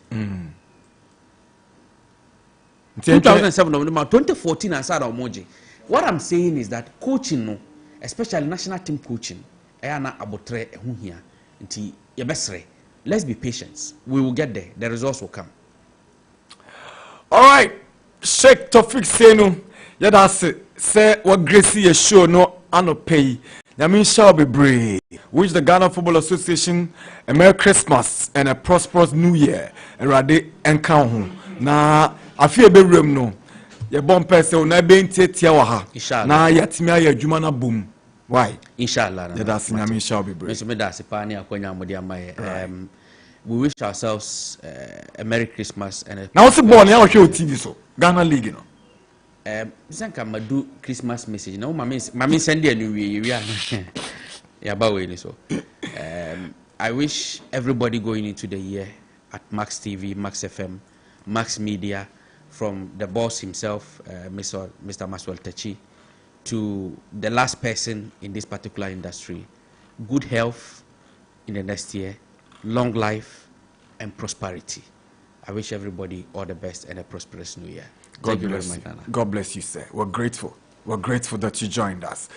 2007, 2014, and Sada Omoji. What I'm saying is that coaching, especially national team coaching, let's be patient. We will get there. The results will come. All right, Sheikh Tophic Sienu, that's it. Say what Gracie show no ano pay. Yamin shall be brave. Wish the Ghana Football Association a Merry Christmas and a prosperous New Year. And Rade and count na I feel be room no. Your bomb person na be ntia wa ha. Na yatimia ya juma na boom. Why? Inshallah. That's Yamin shall be brave. We wish ourselves a Merry Christmas and a. Now what's the born? Now show TV so Ghana League, you know. Sanka do Christmas message. No, mami send a new year. Yeah, so. I wish everybody going into the year at Max TV, Max FM, Max Media, from the boss himself, Mr. Maswell Techi, to the last person in this particular industry, good health in the next year, long life and prosperity. I wish everybody all the best and a prosperous new year. God bless you. God bless you, sir. We're grateful. We're grateful that you joined us.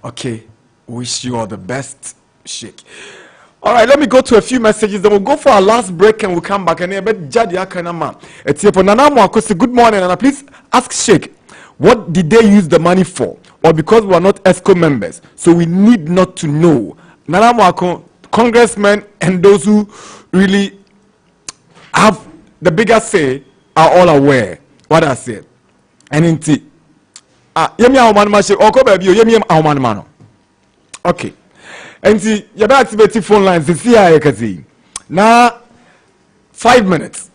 Okay, wish you all the best, Sheikh. All right, let me go to a few messages. Then we'll go for our last break and we'll come back. And it's here for Nana Darkwa-Gyasi. Good morning, Nana. Please ask Sheikh, what did they use the money for? Or because we are not ESCO members, so we need not to know. Nana Darkwa-Gyasi, congressmen and those who really have the bigger say are all aware what I said. And indeed, okay. And see, you better activate phone lines. Now, 5 minutes.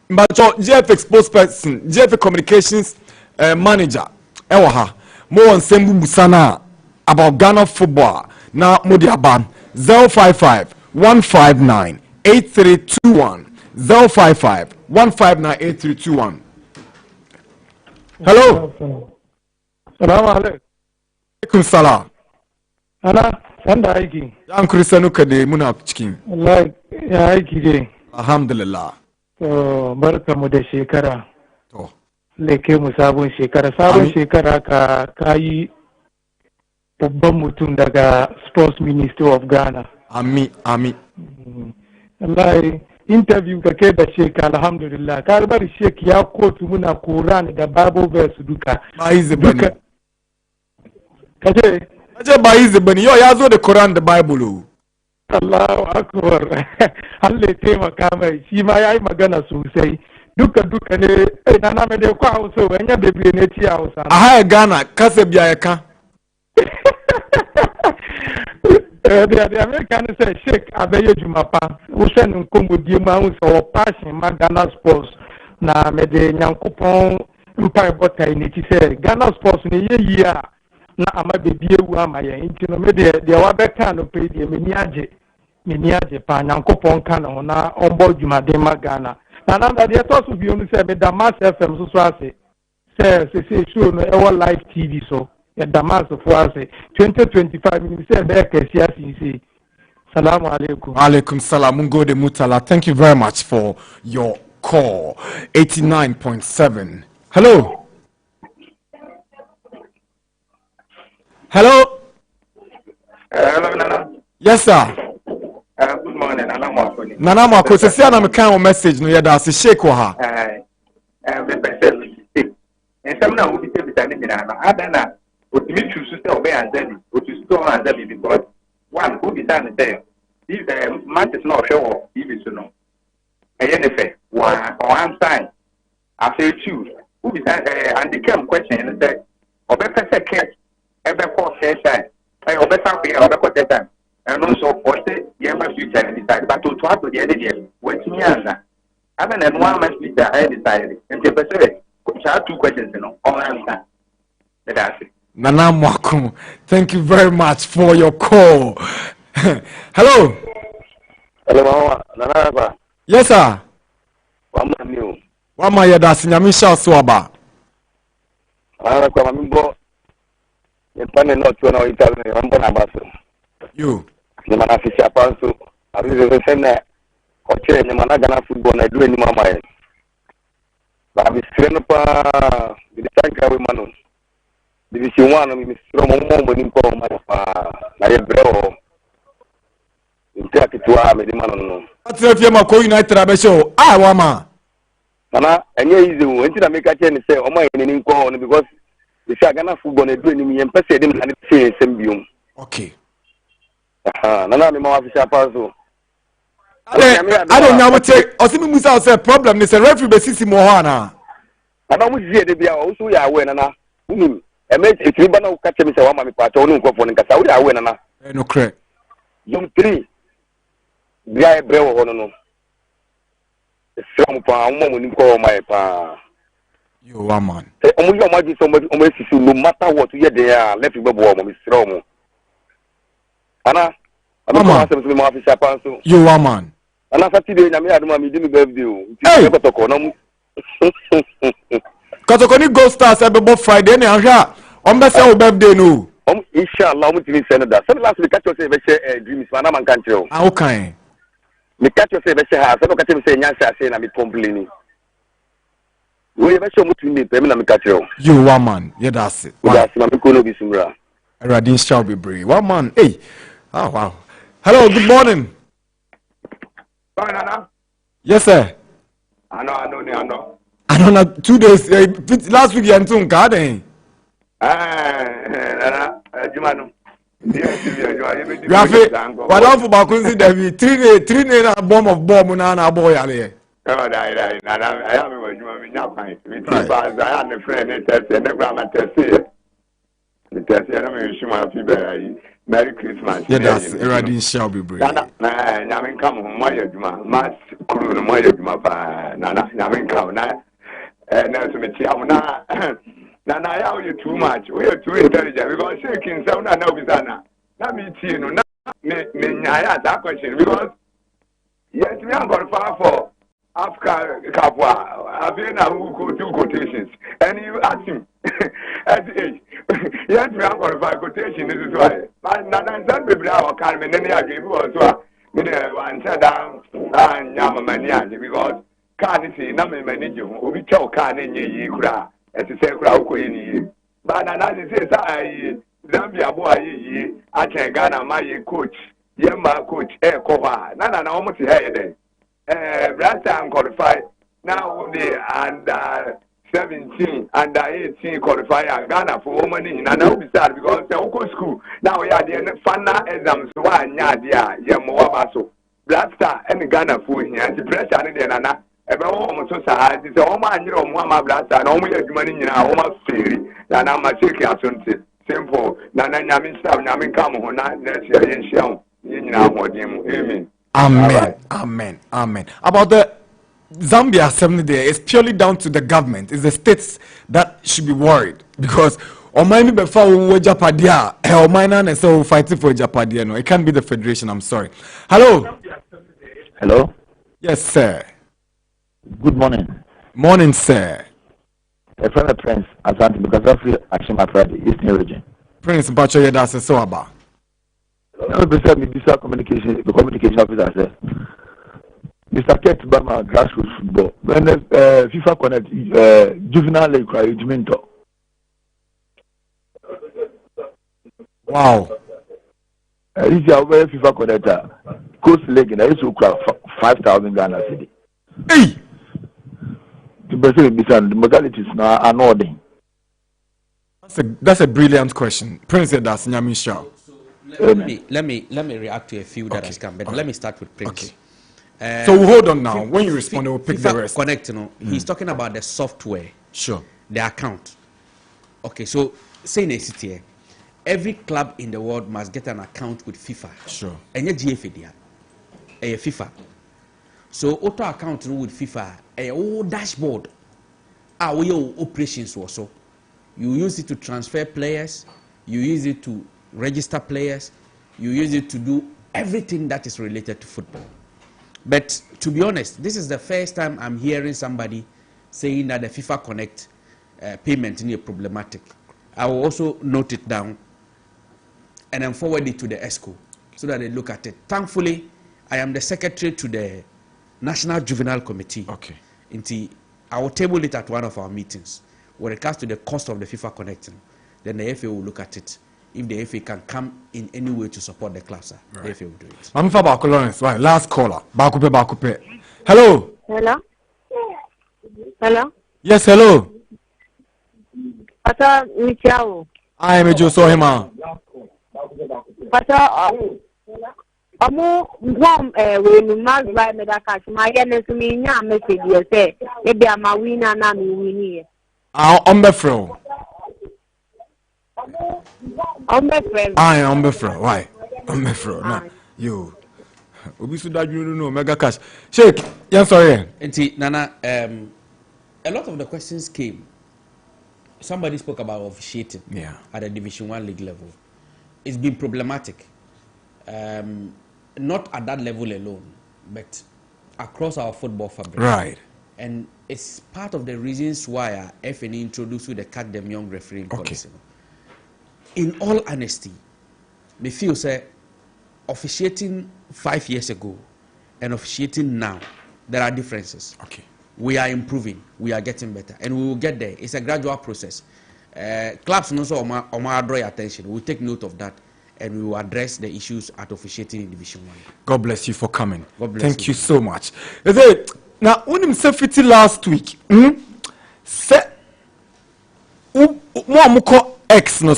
But your GF spokesperson, GF communications manager, more on Sembu Busana about Ghana football. Now, Modiaban 055 159 8321 055 159 8321. Hello. Salam alaikum. Salam. Ana sanda aiki. Yan Kristanu kade muna cikin. Allah ya aiki dai. Alhamdulillah. To barka mu da shekara. To. Leke mu sabon shekara. Sabon shekara ka yi babban mutum daga Sports Ministry of Ghana. Ami. Allah interview ka kai da Sheikh alhamdulillah. Ka bari Sheikh ya kotu muna Quran da Bible verse duka. Ba yi zibani. Kaje ba yi zibani. Yo ya zo da Quran da Bible. Allahu akbar. Allah ya taimaka mai shi ma yayi magana sosai. Duka ne na me da kwa Hausa wanya bebe ne ci Hausa. A haya Ghana kasa biya ya ka. The American said, Sheikh Abeye Jumapa, who sent in Congo Dima, who saw passion, Ghana sports. Na me de Nyankopon Empire Bota in it. He said, Ghana sports in a year. Na ama baby, who am I? Into me de Wabekan of pay the Miniaje, Pan, Nyankopon Canon, na on board Jumadema Ghana. And under the thoughts of you, said, the Mass FM, so I say, sure, no, live TV, so. Damas for us 2025 minutes back say Salaam alaikum. Alaikum salam Ngode Mutala. Thank you very much for your call. 89.7. Hello. Hello, Nana. Yes, sir. Good morning, Nana. Nana Marco, say say na me kan o message no yeda se Sheikh wa ha. Me pese me. Ensam na wo bi se bitani nyina na adana otimi choose say obey anzali, otu store anzali because one who be done there. If the match is not sure if it's no. Eye ne fe one time I say choose. Who be and the came question and say obey pese catch ebe call session. Obey something obey call time. And also for say yema future and decide but to have to the idea wetin yanza. I mean, and one must be I decided. And the person, I have 2 questions, you know, all answer. That's it. Nana Marco, thank you very much for your call. Hello. Hello, Nana Darkwa. Yes, sir. Wama new. Wama yeda se nyame sha so aba. Nana Darkwa mambo. Ye pane no tu na interview mambo na baso. You. Ni mana fisha panso. Abi ze sene okay, ni mana Ghana football na do ni mama e. Ba bi sire no pa, bi tanka we manu. Division 1 mi sire mo ni ko ma pa na ye breo. Ntia kitwa me di manu no. Ati fie ma ko United abesho. Ah wama. Nana enye easy o, enti na make a change say o ma ni nko no because the Ghana football na do ni mi empese dem na say sembium. Okay. Nana mi ma fisha panso. I don't know what take. Osimi Musa say problem is a referee be sisi mo ho ana. Aba mu zie de bia o so ya we nana. Unu e me etiri ba na ka che mi se wa ma mi pa to onu nkofo ni nkasa wo ya we nana. No correct. Yom 3. Bia e brewo ho no. Sram pa mo ni ko ma e pa. You one man. O mu yo ma ji so mo sisi no matter what ye dey left be bo mo mi sram mo. Ana I'm not going to be a you one man. And after today, I'm here to do my birthday. Hey, Kotokoni Gold Stars every Friday. On the same birthday, no. Inshallah, I'm going to send that. So last week, I catch you dreams, man. I'm country. Okay. Me catch you say, I said, okay, say, Nyansa, say, I'm complaining. We have shown to me, I'm catch you. You one man. Yeah, that's it. That's my Mikono Bisumra. Radin shall be brave. One man. Hey. Oh, wow. Hello, good morning. Sorry, Nana. Yes, sir. I know. I don't know, 2 days. Last week, you had some garden. Nana, Jumano. Rafi, what else about Quincy David? 3 days, a bomb of bomb, Nana boy. I am a friend, and the grammar test. The test, I'm Merry Christmas. Yeah, that's Radin shall be brave. Nana, Yamin come home, my Juma, Mass Crew, my Juma, Nana, Yamin come now. And as me, Nana, I owe you too much. We are too intelligent. We got shaking sound and now, Bizana. Let me see you. I ask that question because yes, we are going far for Africa Capua. I've been a 2 quotations. And you ask him at the age. Yes, we are going to find quotation. This is why. But Nana said, we are calm and then I gave you also. One said down and Yamamania because can't see nothing manager who be choke can in ye cry as a say crowd queen. But Nana says, I Zambia boy, I can Ghana my coach. Yemma coach, Koha. Nana almost here. Last time qualified. Now they under 17 under 18 qualify Ghana for women in and now beside because the local school now we are the final exams one yadia yamoabaso Black Star and Ghana for here the pressure and Nana everyone so sad is all my Black Star no more money in our home theory than I'm a check assumption simple Nana Yamin Star Yamin come on next year in Shell in our amen. Amen. Amen. Amen. About the Zambia 70 day, it's purely down to the government. It's the states that should be worried because or maybe before we Japadia or mine and so fighting for Japadia. No, it can't be the federation. I'm sorry. Hello. Hello. Yes, sir. Good morning. Morning, sir. A friend of Prince Asante because of the action my Friday Eastern region. Prince Bacho Yedase Soaba. No, beside me, this communication, the communication officer said, Mr. Kate Bama grassroots football. When FIFA connect juvenile developmental. Wow. This is our FIFA connector. Coast Lake and I used to 5,000 Ghana cedi. Hey! The modalities now are not ordering. That's a brilliant question. Prince said that's Nyamin Shao. Let me react to a few that has come, but let me start with Prince. Okay. So we'll hold on now. When you respond, we'll pick the rest. Connect, he's talking about the software. Sure. The account. Okay, so say in a city here, every club in the world must get an account with FIFA. Sure. And your GFA there, FIFA. So auto account with FIFA, a whole dashboard. Our operations also. You use it to transfer players. You use it to register players. You use it to do everything that is related to football. But to be honest, this is the first time I'm hearing somebody saying that the FIFA Connect payment is problematic. I will also note it down and then forward it to the ESCO so that they look at it. Thankfully, I am the secretary to the National Juvenile Committee. Okay. I will table it at one of our meetings. When it comes to the cost of the FIFA Connecting, then the FA will look at it. If the FA can come in any way to support the clubs, right, the FA will do it. I'm for Baku Lawrence. Right, last caller. Bakupe. Hello. Hello. Hello. Yes, hello. Pata Michao. I am Joe Sohima. Pata Omo warm when Mark by Medakash, my goodness, me now message you say, maybe I'm a winner now, me winning. I'm the fro. I'm the friend. I am the fro. Why? I'm the fro. Now, you. Obi suda you know mega cash. Sheikh, yes, sorry. Nana, a lot of the questions came. Somebody spoke about officiating at the Division 1 league level. It's been problematic. Not at that level alone, but across our football fabric. Right. And it's part of the reasons why FNE introduced the Cut Them Young refereeing policy. In all honesty, me feel say officiating 5 years ago and officiating now, there are differences. Okay. We are improving, we are getting better, and we will get there. It's a gradual process. Clubs also draw your attention. We'll take note of that, and we will address the issues at officiating in Division 1. God bless you for coming. God bless Thank you so much. Now, when you said last week, say, X no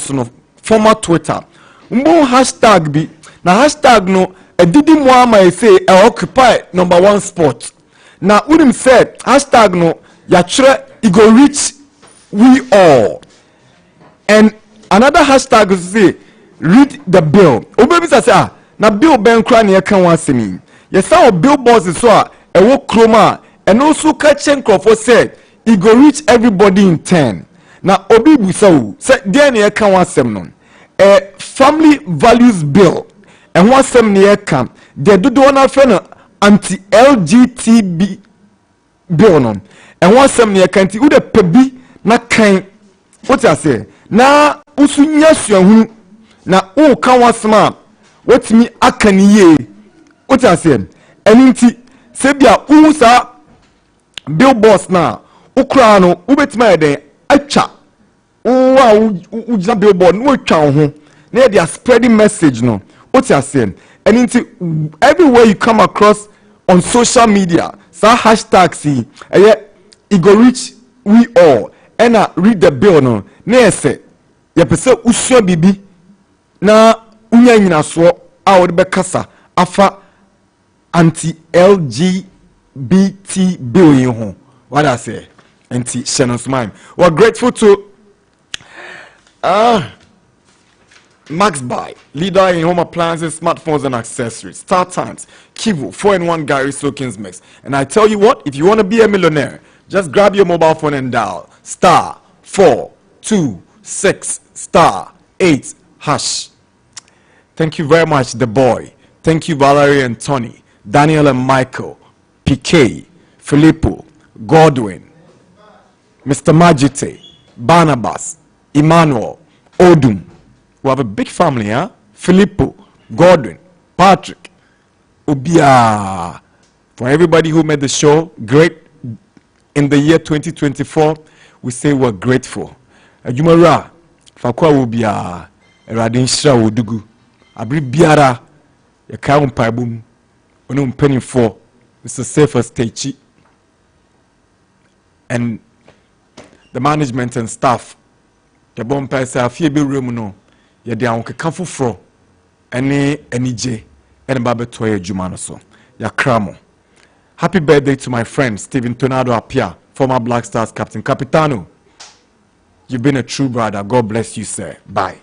former Twitter, hashtag be na hashtag no a didi mo say occupy #1 spot. Now, when said hashtag no yatre it go reach we all, and another hashtag is say read the bill. Obebi say na bill ben kra na yeka wan semi. Yes, our billboards is so ewo kroma and also catching crofo said it go reach everybody in 10. Now obi busawu say there na yeka wan sem no a family values bill and one sem na yeka the dodo na fe no anti-LGTB bill no and one sem na yeka anti u de pebi na kan what I say na usunya suahu na o kan wasma what me akaniye what I say eninti sebia usa billboards na ukra no ubetima eden atwa uja billboard no atwa ho na they are spreading message no what I say eninti everywhere you come across on social media sa hashtag see it go reach we all and read the bill no na ese ye pese usua bibi na unya nyina so a wo de bekasa afa anti-LGBT bill ho what I say anti-Shannon's mime. We're grateful to Max Buy, leader in home appliances, smartphones and accessories. Star Times, Kivu, 4-in-1 Gary Soakins mix. And I tell you what, if you want to be a millionaire, just grab your mobile phone and dial *426*8#. Thank you very much, the boy. Thank you, Valerie and Tony, Daniel and Michael, PK, Filippo, Godwin, Mr. Majite, Barnabas, Emmanuel, Odum. We have a big family, huh? Filippo, Godwin, Patrick, Ubia. For everybody who made the show great in the year 2024, we say we're grateful. Ajumara, Fakwa Ubia, Radin Shra Wodugu, Abri Biara, Yakawum Paibum, Unum Penny for Mr. Safer Stechi, and the management and staff. The bomb pass a few room no. You're down Kafu Fro, any J, and Baba Toya Jumano so. Ya Kramo. Happy birthday to my friend Stephen Tornado Apia, former Black Stars captain Capitano. You've been a true brother. God bless you, sir. Bye.